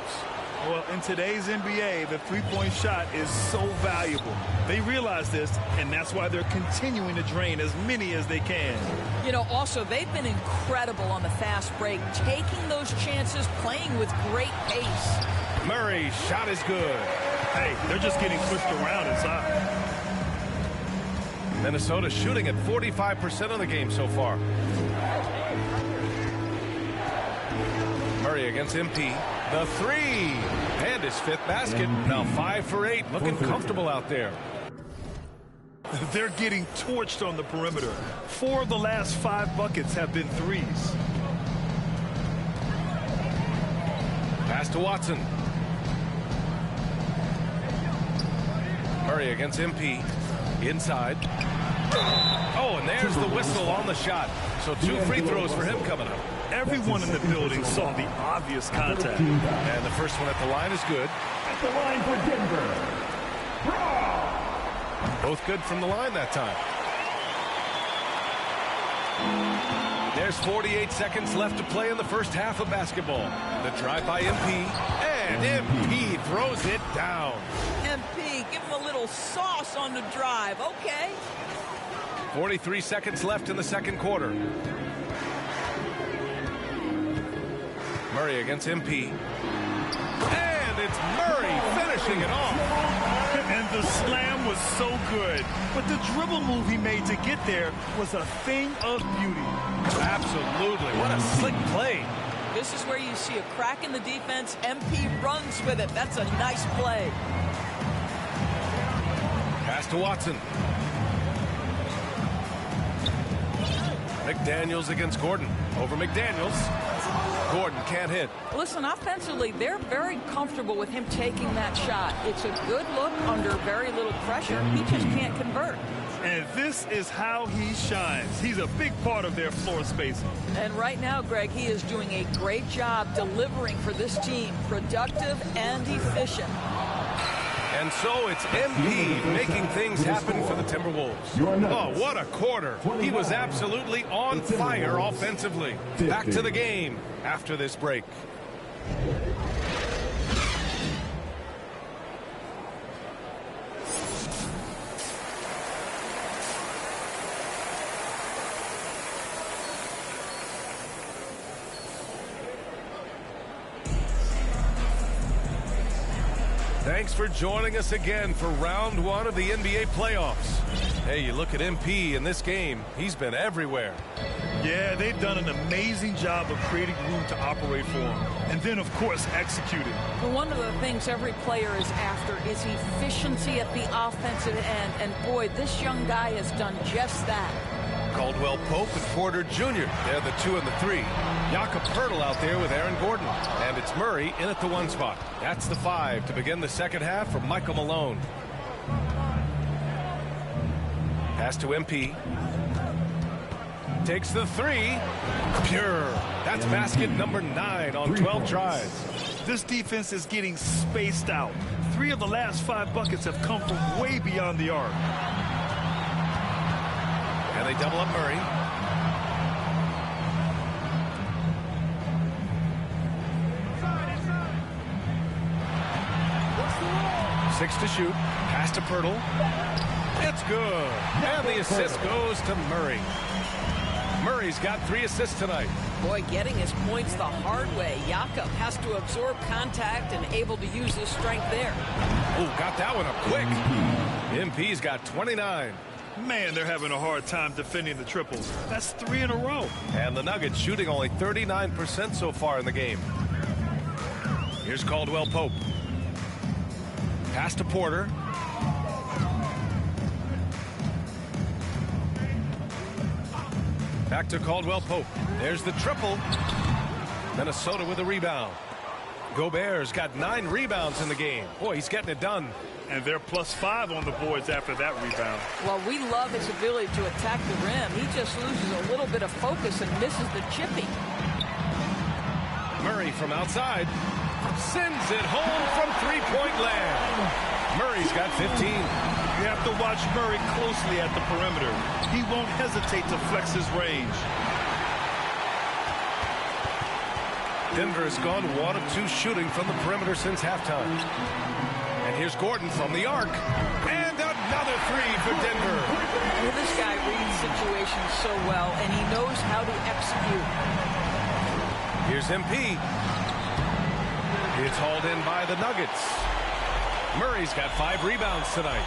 Well, in today's NBA, the three-point shot is so valuable. They realize this, and that's why they're continuing to drain as many as they can. You know, also, they've been incredible on the fast break, taking those chances, playing with great pace. Murray's shot is good. Hey, they're just getting pushed around inside. Minnesota shooting at 45% of the game so far. Murray against MP. The three. And his 5th basket. Now 5 for 8. Looking comfortable out there. They're getting torched on the perimeter. 4 of the last 5 buckets have been threes. Pass to Watson. Murray against MP. Inside. Oh, and there's the whistle on the shot. So 2 free throws for him coming up. Everyone in the building saw the obvious contact. And the first one at the line is good. At the line for Denver. Both good from the line that time. There's 48 seconds left to play in the first half of basketball. The drive by MP. And MP throws it down. MP, give him a little sauce on the drive. Okay. 43 seconds left in the second quarter. Murray against MP. And it's Murray finishing it off. And the slam was so good. But the dribble move he made to get there was a thing of beauty. Absolutely. What a slick play. This is where you see a crack in the defense. MP runs with it. That's a nice play. Pass to Watson. McDaniels against Gordon. Over McDaniels. Gordon can't hit. Listen, offensively, they're very comfortable with him taking that shot. It's a good look under very little pressure. He just can't convert. And this is how he shines. He's a big part of their floor spacing. And right now, Greg, he is doing a great job delivering for this team. Productive and efficient. And so it's MP making things happen for the Timberwolves. Oh, what a quarter. He was absolutely on fire offensively. Back to the game after this break. Thanks for joining us again for round one of the NBA playoffs. Hey, you look at MP in this game, he's been everywhere. Yeah, they've done an amazing job of creating room to operate for him. And then, of course, executing. Well, one of the things every player is after is efficiency at the offensive end. And boy, this young guy has done just that. Caldwell Pope and Porter Jr. They're the 2 and the 3. Jakob Poeltl out there with Aaron Gordon. And it's Murray in at the 1 spot. That's the 5 to begin the second half from Michael Malone. Pass to MP. Takes the 3. Pure. That's basket number 9 on 12 tries. This defense is getting spaced out. 3 of the last 5 buckets have come from way beyond the arc. And they double up Murray. Six to shoot. Pass to Poeltl. It's good. And the assist goes to Murray. Murray's got 3 assists tonight. Boy, getting his points the hard way. Jakob has to absorb contact and able to use his strength there. Oh, got that one up quick. MP's got 29. Man, they're having a hard time defending the triples. That's 3 in a row. And the Nuggets shooting only 39% so far in the game. Here's Caldwell Pope. Pass to Porter. Back to Caldwell Pope. There's the triple. Minnesota with a rebound. Gobert's got 9 rebounds in the game. Boy, he's getting it done. And they're +5 on the boards after that rebound. Well, we love his ability to attack the rim. He just loses a little bit of focus and misses the chippy. Murray from outside sends it home from 3-point land. Murray's got 15. You have to watch Murray closely at the perimeter. He won't hesitate to flex his range. Denver has gone 1 of 2 shooting from the perimeter since halftime. And here's Gordon from the arc. And another 3 for Denver. Well, this guy reads situations so well, and he knows how to execute. Here's MP. It's hauled in by the Nuggets. Murray's got 5 rebounds tonight.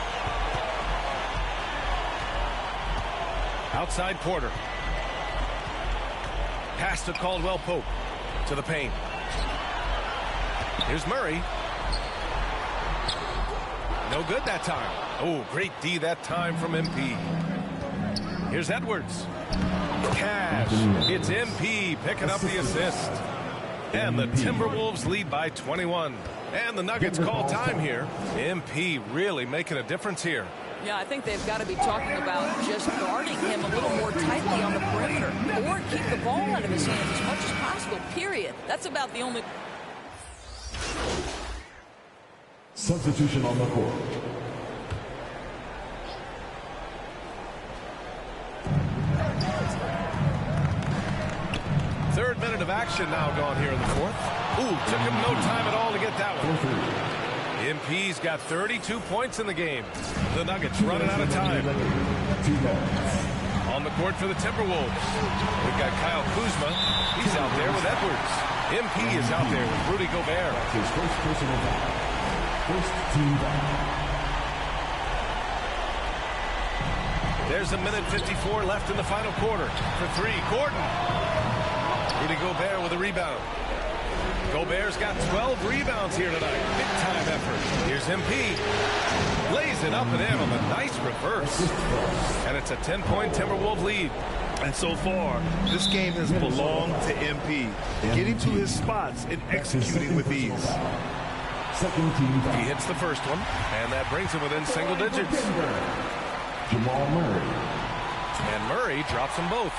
Outside Porter. Pass to Caldwell Pope. To the paint. Here's Murray. No good that time. Oh, great D that time from MP. Here's Edwards. Cash. It's MP picking up the assist. And the Timberwolves lead by 21. And the Nuggets call time here. MP really making a difference here. Yeah, I think they've got to be talking about just guarding him a little more tightly on the perimeter or keep the ball out of his hands as much as possible, period. That's about the only... Substitution on the court. Third minute of action now gone here in the fourth. Ooh, took him no time at all to get that one. MP's got 32 points in the game. The Nuggets running out of time. On the court for the Timberwolves. We've got Kyle Kuzma. He's out there with Edwards. MP is out there with Rudy Gobert. His first personal foul. First team foul. There's a minute 54 left in the final quarter. For 3, Gordon. Rudy Gobert with a rebound. Gobert's got 12 rebounds here tonight. Big-time effort. Here's MP. Lays it up and in on the nice reverse. And it's a 10-point Timberwolves lead. And so far, this game has belonged to MP. Getting to his spots and executing with ease. He hits the first one, and that brings him within single digits. Jamal Murray. And Murray drops them both.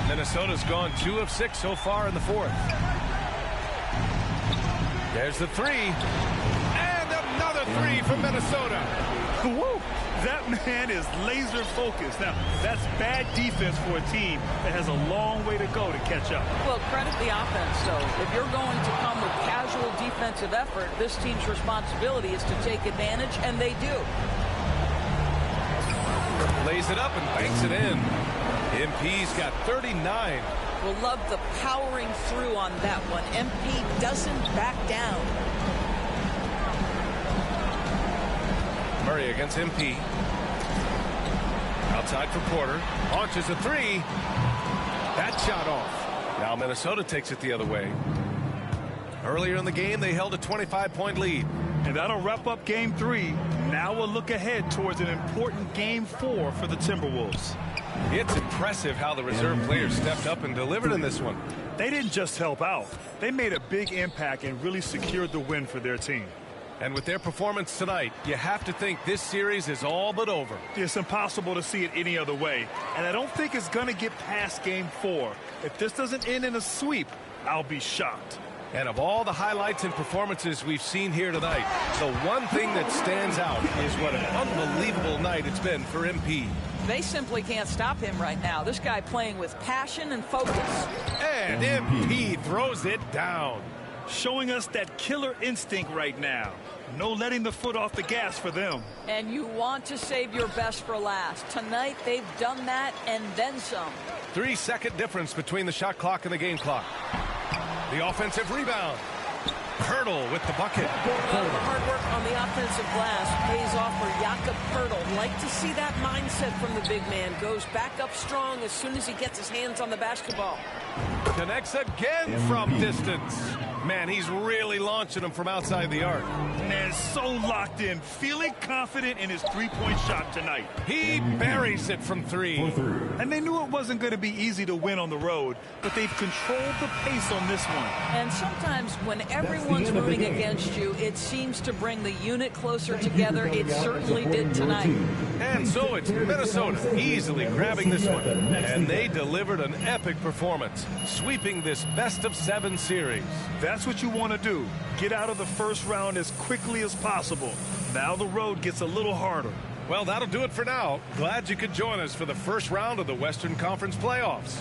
Minnesota's gone 2 of 6 so far in the fourth. There's the 3. And another 3 from Minnesota. Woo! That man is laser focused. Now, that's bad defense for a team that has a long way to go to catch up. Well, credit the offense, though. If you're going to come with casual defensive effort, this team's responsibility is to take advantage, and they do. Lays it up and banks it in. MP's got 39. We'll love the powering through on that one. MP doesn't back down. Murray against MP. Outside for Porter. Launches a three. That shot off. Now Minnesota takes it the other way. Earlier in the game, they held a 25-point lead. And that'll wrap up game 3. Now we'll look ahead towards an important game 4 for the Timberwolves. It's impressive how the reserve players stepped up and delivered in this one. They didn't just help out. They made a big impact and really secured the win for their team. And with their performance tonight, you have to think this series is all but over. It's impossible to see it any other way. And I don't think it's going to get past game 4. If this doesn't end in a sweep, I'll be shocked. And of all the highlights and performances we've seen here tonight, the one thing that stands out is what an unbelievable night it's been for MP. They simply can't stop him right now. This guy playing with passion and focus. And MP throws it down. Showing us that killer instinct right now. No letting the foot off the gas for them. And you want to save your best for last. Tonight, they've done that and then some. 3-second difference between the shot clock and the game clock. The offensive rebound. Poeltl with the bucket. Well, the hard work on the offensive glass pays off for Jakob Poeltl. Like to see that mindset from the big man. Goes back up strong as soon as he gets his hands on the basketball. Connects again from distance. Man, he's really launching them from outside the arc. Man, so locked in, feeling confident in his three-point shot tonight. He buries it from 3. And they knew it wasn't going to be easy to win on the road, but they've controlled the pace on this one. And sometimes when everyone's rooting against you, it seems to bring the unit closer together. It certainly did tonight. And so it's Minnesota easily grabbing this one. And they delivered an epic performance, sweeping this best-of-7 series. That's what you want to do. Get out of the first round as quickly as possible. Now the road gets a little harder. Well, that'll do it for now. Glad you could join us for the first round of the Western Conference playoffs.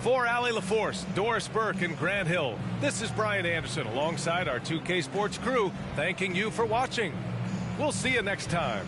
For Allie LaForce, Doris Burke, and Grant Hill, this is Brian Anderson alongside our 2K Sports crew, thanking you for watching. We'll see you next time.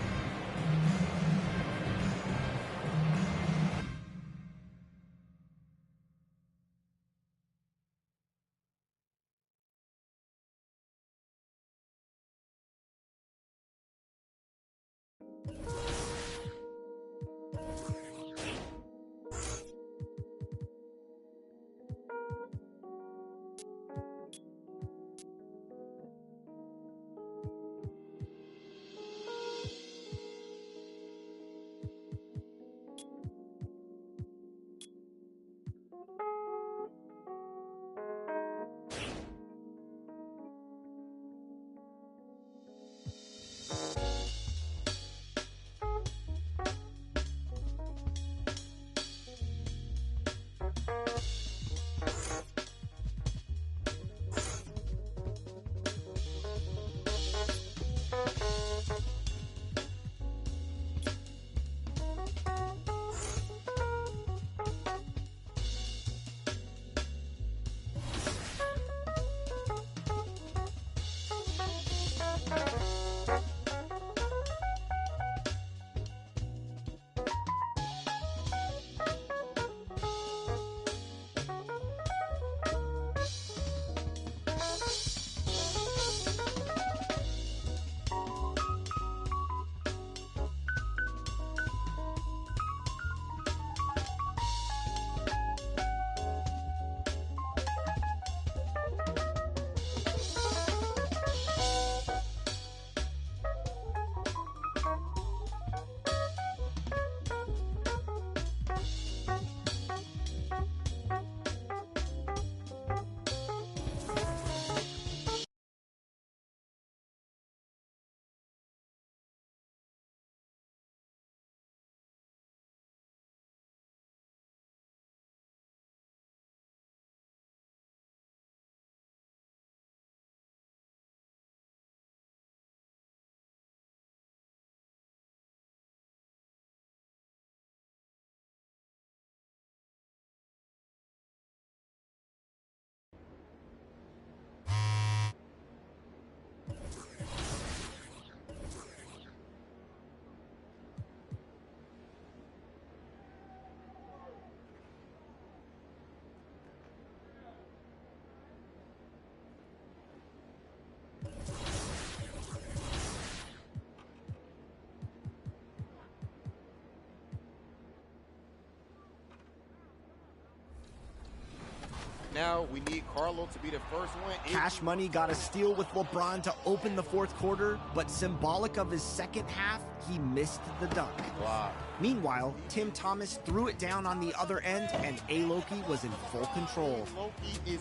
now we need Carlo to be the first one. Cash Money got a steal with LeBron to open the fourth quarter, but symbolic of his second half, he missed the dunk. Wow. Meanwhile, Tim Thomas threw it down on the other end, and A-Loki was in full control. Loki is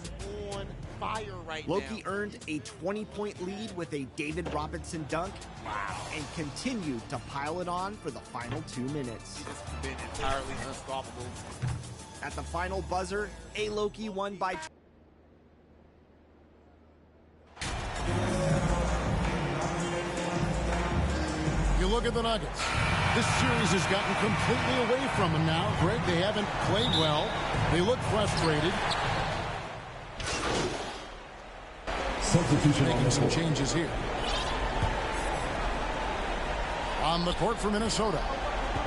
on fire right Loki now. earned a 20-point lead with a David Robinson dunk. Wow. And continued to pile it on for the final 2 minutes. He's been entirely unstoppable. At the final buzzer, A-Loki won by... You look at the Nuggets. This series has gotten completely away from them now. Greg, they haven't played well. They look frustrated. Substitution making some changes here. On the court for Minnesota,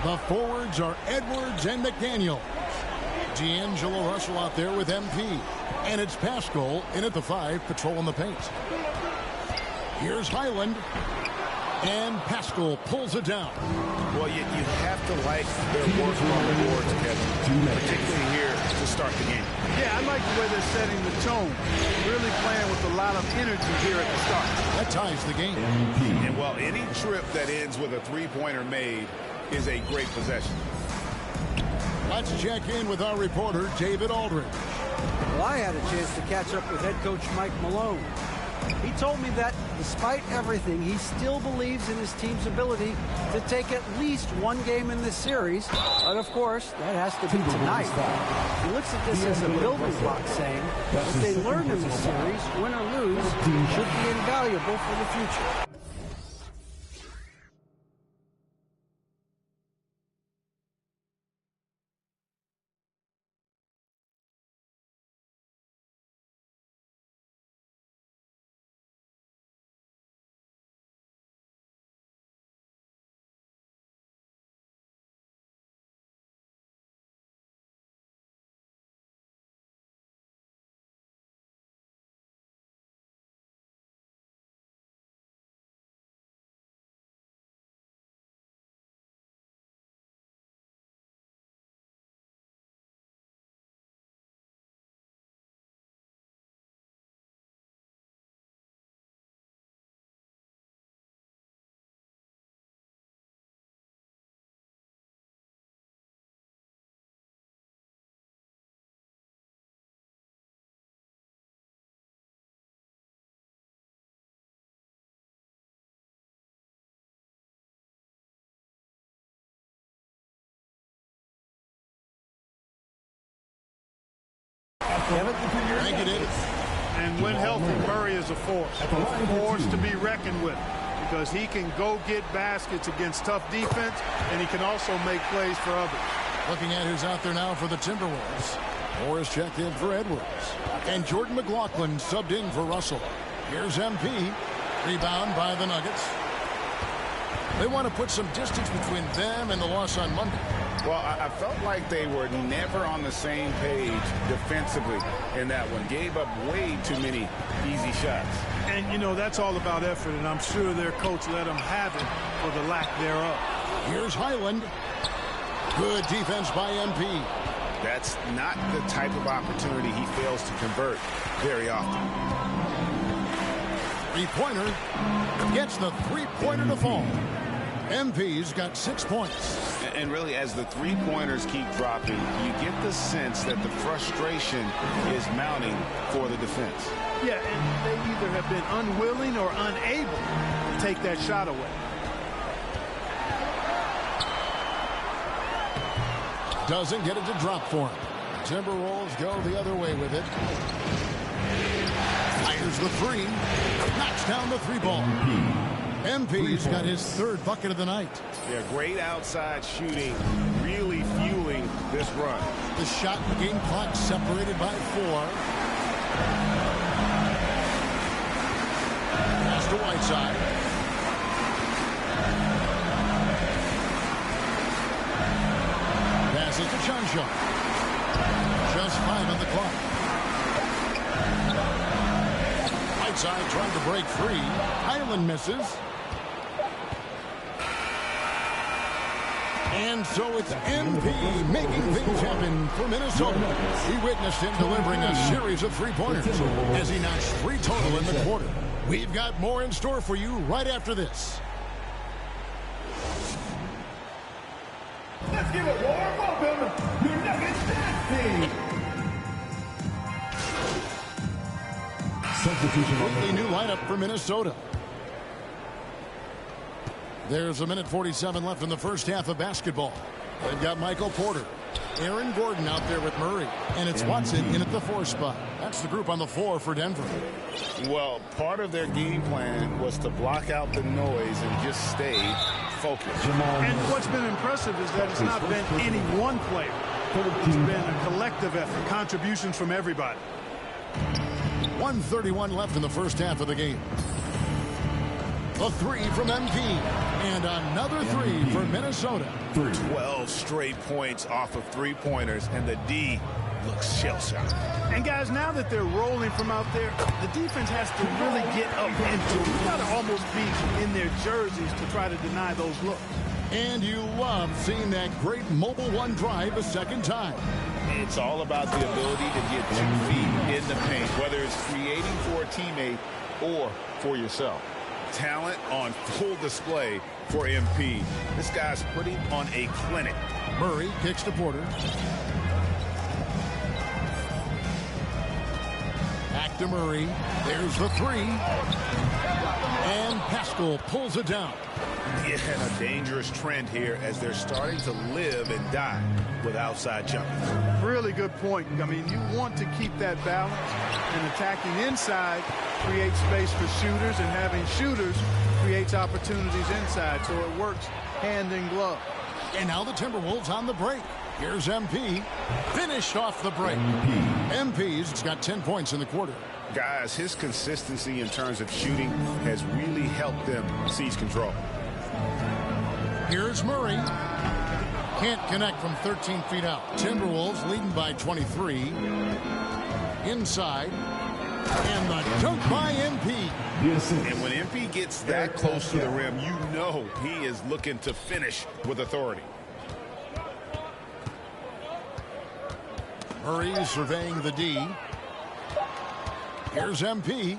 the forwards are Edwards and McDaniel. D'Angelo Russell out there with MP. And it's Pascal in at the 5, patrolling the paint. Here's Highland. And Pascal pulls it down. Well, you have to like their work on the boards, Kevin, particularly here to start the game. Yeah, I like the way they're setting the tone. Really playing with a lot of energy here at the start. That ties the game. And, well, any trip that ends with a three-pointer made is a great possession. Let's check in with our reporter, David Aldridge. Well, I had a chance to catch up with head coach Mike Malone. He told me that despite everything, he still believes in his team's ability to take at least one game in this series. But of course, that has to be tonight. He looks at this as a building block, saying what they learn in the series, win or lose, should be invaluable for the future. Kevin? Thank you, David. And when healthy, Murray is a force to be reckoned with, because he can go get baskets against tough defense, and he can also make plays for others. Looking at who's out there now for the Timberwolves. Morris checked in for Edwards. And Jordan McLaughlin subbed in for Russell. Here's MP. Rebound by the Nuggets. They want to put some distance between them and the loss on Monday. Well, I felt like they were never on the same page defensively in that one. Gave up way too many easy shots. And, you know, that's all about effort, and I'm sure their coach let them have it for the lack thereof. Here's Highland. Good defense by MP. That's not the type of opportunity he fails to convert very often. Three-pointer gets the three-pointer to fall. MP's got 6 points. And really, as the three-pointers keep dropping, you get the sense that the frustration is mounting for the defense. Yeah, and they either have been unwilling or unable to take that shot away. Doesn't get it to drop for him. Timberwolves go the other way with it. Fires the three. Knocks down the three ball. MP's got his third bucket of the night. Yeah, great outside shooting, really fueling this run. The shot game clock separated by 4. Pass to Whiteside. Pass it to Chanshaw. Just 5 on the clock. Whiteside trying to break free. Highland misses. And so it's MP making things happen for Minnesota. He witnessed him delivering a series of three-pointers as he notched 3 total in the quarter. We've got more in store for you right after this. Let's give a warm welcome to Nuggets Dynasty. Completely new lineup for Minnesota. There's 1:47 left in the first half of basketball. They've got Michael Porter, Aaron Gordon out there with Murray, and it's Watson in at the 4 spot. That's the group on the floor for Denver. Well, part of their game plan was to block out the noise and just stay focused. And what's been impressive is that it's not been any one player. It's been a collective effort, contributions from everybody. 1:31 left in the first half of the game. A 3 from MP. And another 3 for Minnesota. 12 straight points off of three-pointers, and the D looks shell-shocked. And guys, now that they're rolling from out there, the defense has to really get up into it. You've got to almost be in their jerseys to try to deny those looks. And you love seeing that great mobile one drive a second time. It's all about the ability to get 2 feet in the paint, whether it's creating for a teammate or for yourself. Talent on full display for MP. This guy's putting on a clinic. Murray kicks to Porter. Back to Murray. There's the 3. And Pascal pulls it down. Yeah, and a dangerous trend here as they're starting to live and die with outside jumpers. Really good point. I mean, you want to keep that balance, and attacking inside creates space for shooters, and having shooters creates opportunities inside, so it works hand in glove. And now the Timberwolves on the break. Here's MP. Finished off the break. MP's got 10 points in the quarter. Guys, his consistency in terms of shooting has really helped them seize control. Here's Murray. Can't connect from 13 feet out. Timberwolves leading by 23. Inside. And the dunk by MP. And when MP gets that close to the rim, you know he is looking to finish with authority. Murray surveying the D. Here's MP.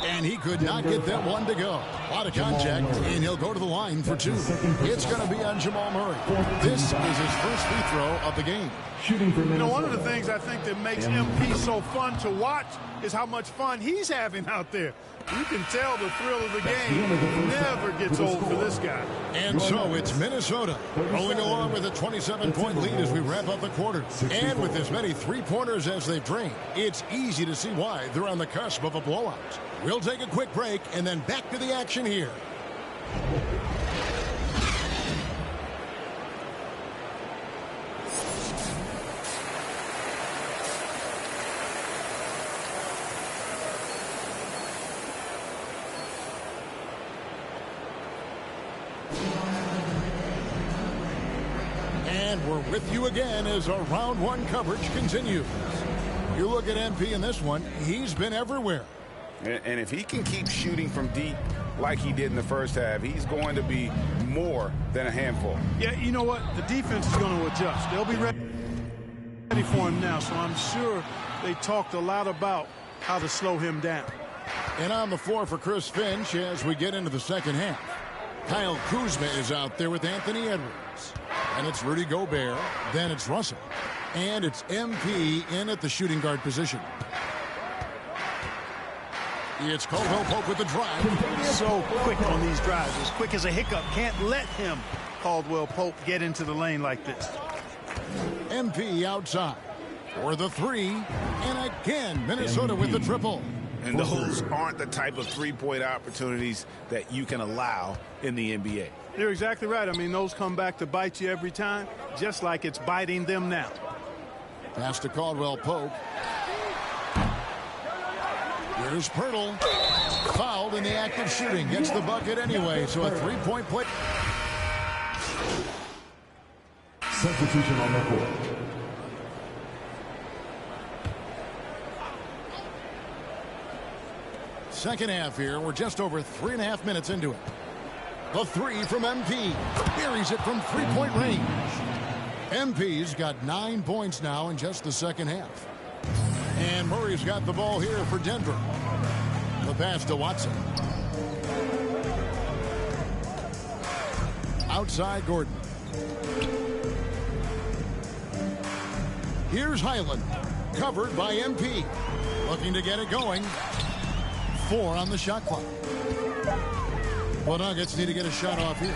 And he could not get that one to go. A lot of contact, and he'll go to the line for 2. It's going to be on Jamal Murray. This is his first free throw of the game. You know, one of the things I think that makes MP so fun to watch is how much fun he's having out there. You can tell the thrill of the game never gets old for this guy. And so it's Minnesota rolling along with a 27-point lead as we wrap up the quarter. And with as many three-pointers as they've drained, it's easy to see why they're on the cusp of a blowout. We'll take a quick break and then back to the action here. And we're with you again as our round 1 coverage continues. You look at MP in this one, he's been everywhere. And if he can keep shooting from deep like he did in the first half, he's going to be more than a handful. Yeah, you know what? The defense is going to adjust. They'll be ready for him now, so I'm sure they talked a lot about how to slow him down. And on the floor for Chris Finch as we get into the second half. Kyle Kuzma is out there with Anthony Edwards. And it's Rudy Gobert. Then it's Russell. And it's MP in at the shooting guard position. It's Caldwell Pope with the drive. So quick on these drives. As quick as a hiccup. Can't let him, Caldwell Pope, get into the lane like this. MP outside for the 3. And again, Minnesota with the triple. And those aren't the type of three-point opportunities that you can allow in the NBA. You're exactly right. I mean, those come back to bite you every time, just like it's biting them now. Pass to Caldwell Pope. Here's Pirtle. Fouled in the act of shooting. Gets the bucket anyway, so a 3-point play. Substitution on the court. Second half here. We're just over 3.5 minutes into it. The 3 from MP. Buries it from 3-point range. MP's got 9 points now in just the second half. And Murray's got the ball here for Denver. The pass to Watson. Outside Gordon. Here's Highland. Covered by MP. Looking to get it going. 4 on the shot clock. The Nuggets need to get a shot off here.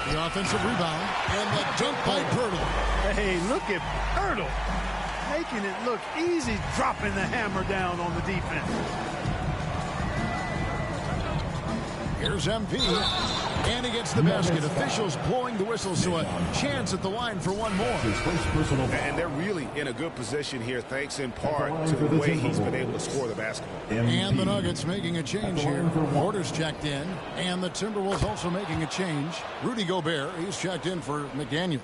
The offensive rebound. And the dunk by Pirtle. Hey, look at Pirtle. Making it look easy, dropping the hammer down on the defense. Here's MP. And he gets the basket. Officials blowing the whistle, so a chance at the line for one more. And they're really in a good position here, thanks in part to the way he's been able to score the basketball. And the Nuggets making a change here. Porter's checked in. And the Timberwolves also making a change. Rudy Gobert, he's checked in for McDaniels.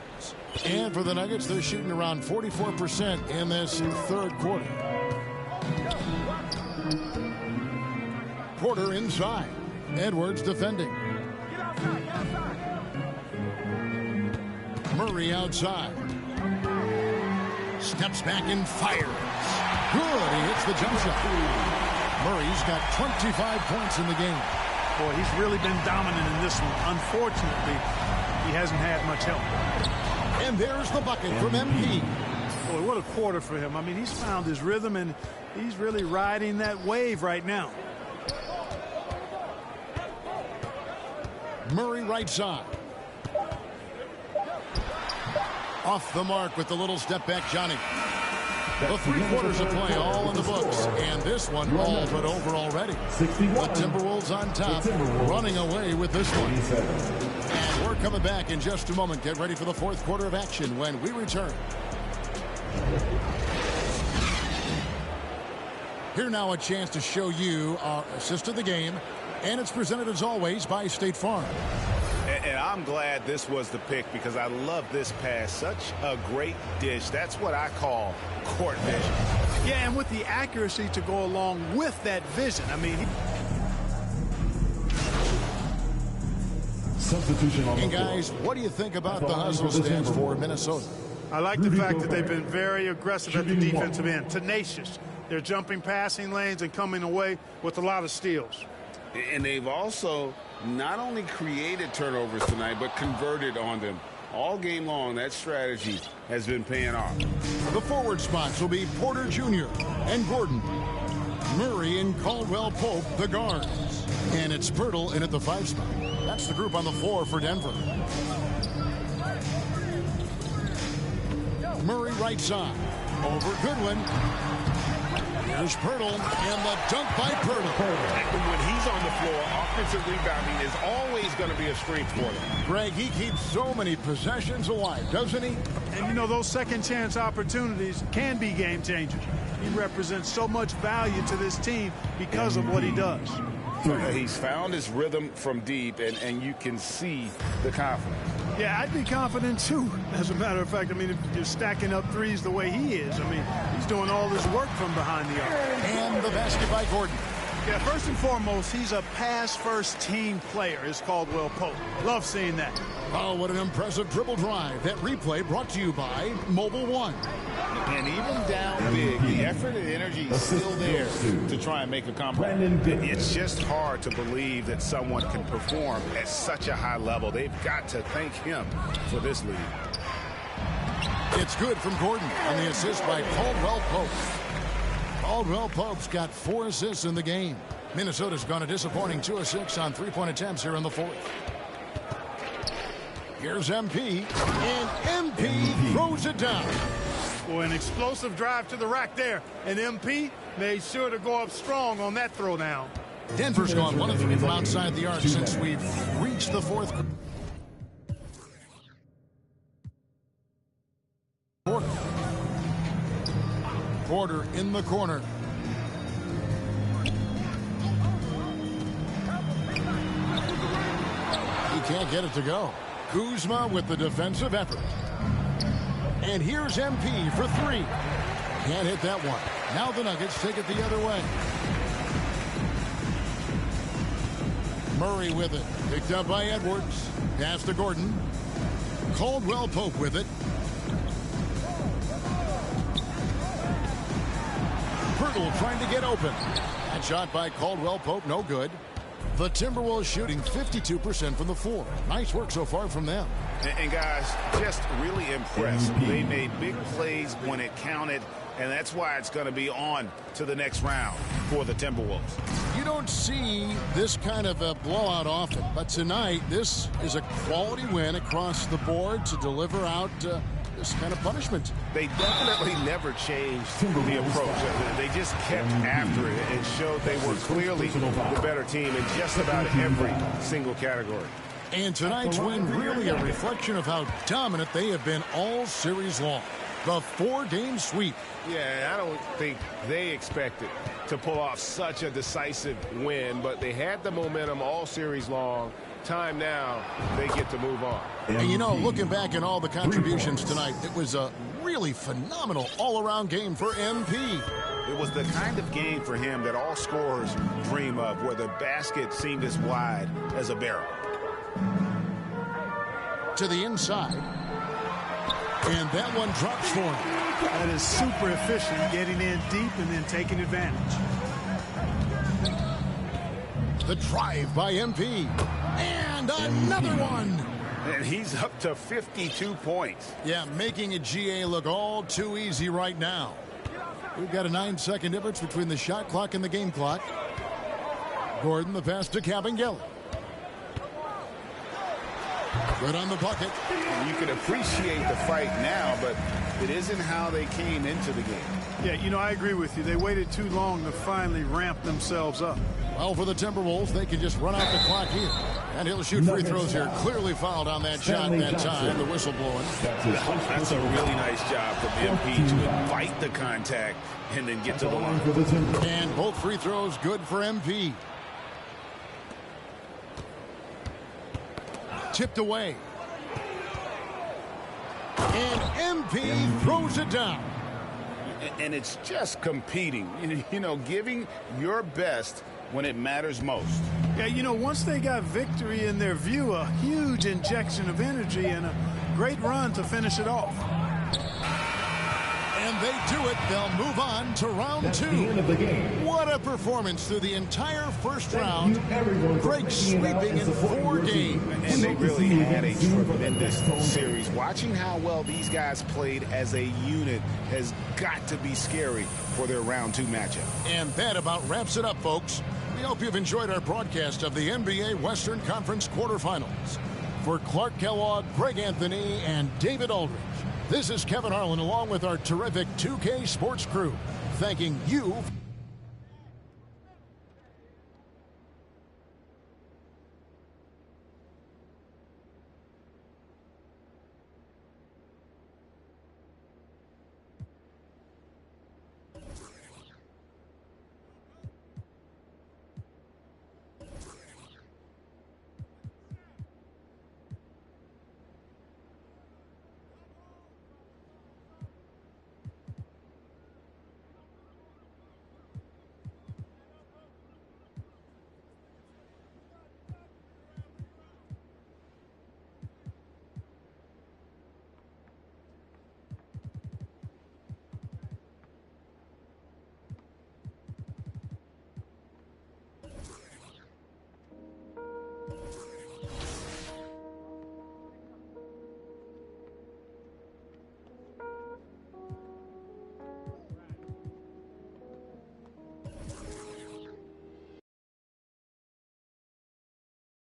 And for the Nuggets, they're shooting around 44% in this third quarter. Porter inside. Edwards defending. Murray outside. Steps back and fires. Good. He hits the jump shot. Murray's got 25 points in the game. Boy, he's really been dominant in this one. Unfortunately, he hasn't had much help. And there's the bucket from MP. Boy, what a quarter for him. I mean, he's found his rhythm, and he's really riding that wave right now. Murray right side. Off the mark with the little step back, Johnny. The 3 quarters of play all in the books, and this one all but over already. The Timberwolves on top, running away with this one. And we're coming back in just a moment. Get ready for the fourth quarter of action when we return. Here now a chance to show you our assist of the game, and it's presented as always by State Farm. And I'm glad this was the pick because I love this pass. Such a great dish. That's what I call court vision. Yeah, and with the accuracy to go along with that vision. I mean, substitution on the floor. Guys, what do you think about the hustle stance for Minnesota? I like the fact that they've been very aggressive at the defensive end. Tenacious. They're jumping passing lanes and coming away with a lot of steals. And they've also not only created turnovers tonight, but converted on them. All game long, that strategy has been paying off. The forward spots will be Porter Jr. and Gordon. Murray and Caldwell Pope, the guards. And it's Pirtle in at the 5 spot. That's the group on the floor for Denver. Murray right side. Over Goodwin. Here's Pirtle, and the dunk by Pirtle. When he's on the floor, offensive rebounding is always going to be a strength for them. Greg, he keeps so many possessions alive, doesn't he? And, you know, those second chance opportunities can be game changers. He represents so much value to this team because of what he does. He's found his rhythm from deep, and you can see the confidence. Yeah, I'd be confident, too. As a matter of fact, I mean, if you're stacking up threes the way he is, I mean, he's doing all this work from behind the arc. And the basket by Gordon. Yeah, first and foremost, he's a pass-first team player, is Caldwell Pope. Love seeing that. Oh, what an impressive dribble drive. That replay brought to you by Mobile One. And even down big, the effort and energy is still there to try and make a comeback. It's just hard to believe that someone can perform at such a high level. They've got to thank him for this lead. It's good from Gordon on the assist by Caldwell Pope. Caldwell Pope's got 4 assists in the game. Minnesota's gone a disappointing 2 of 6 on 3-point attempts here in the fourth. Here's MP, and MP throws it down. Boy, an explosive drive to the rack there, and MP made sure to go up strong on that throw down. Denver's gone 1 of 3 from outside the arc since we've reached the fourth quarter. Porter in the corner. He can't get it to go. Kuzma with the defensive effort. And here's MP for 3. Can't hit that one. Now the Nuggets take it the other way. Murray with it. Picked up by Edwards. Pass to Gordon. Caldwell Pope with it. Pirtle trying to get open. That shot by Caldwell Pope, no good. The Timberwolves shooting 52% from the floor. Nice work so far from them. And guys, just really impressed. They made big plays when it counted, and that's why it's going to be on to the next round for the Timberwolves. You don't see this kind of a blowout often, but tonight this is a quality win across the board to deliver out this kind of punishment. They definitely never changed the approach. They just kept after it and showed they were clearly the better team in just about every single category. And tonight's win really a reflection of how dominant they have been all series long. The 4-game sweep. Yeah, I don't think they expected to pull off such a decisive win, but they had the momentum all series long. Time now, they get to move on. And you know, looking back at all the contributions tonight, it was a really phenomenal all-around game for MP. It was the kind of game for him that all scorers dream of, where the basket seemed as wide as a barrel. To the inside. And that one drops for him. That is super efficient, getting in deep and then taking advantage. The drive by MP. And another one. And he's up to 52 points. Yeah, making a GA look all too easy right now. We've got a 9-second difference between the shot clock and the game clock. Gordon, the pass to Kabengele. Good on the bucket. And you can appreciate the fight now, but it isn't how they came into the game. Yeah, you know, I agree with you. They waited too long to finally ramp themselves up. Well, for the Timberwolves, they can just run out the clock here. And he'll shoot free throws here. Clearly fouled on that shot that time. The whistle blowing. That's a really nice job from MP to invite the contact and then get to the line. And both free throws good for MP. Tipped away. And MP throws it down. And it's just competing, you know, giving your best when it matters most. Yeah, you know, once they got victory in their view, a huge injection of energy and a great run to finish it off. And they do it. They'll move on to round 2. What a performance through the entire first round. Great sweeping in 4 games. And they really had a tremendous series. Watching how well these guys played as a unit has got to be scary for their round 2 matchup. And that about wraps it up, folks. We hope you've enjoyed our broadcast of the NBA Western Conference quarterfinals. For Clark Kellogg, Greg Anthony, and David Aldridge, this is Kevin Harlan along with our terrific 2K Sports crew, thanking you.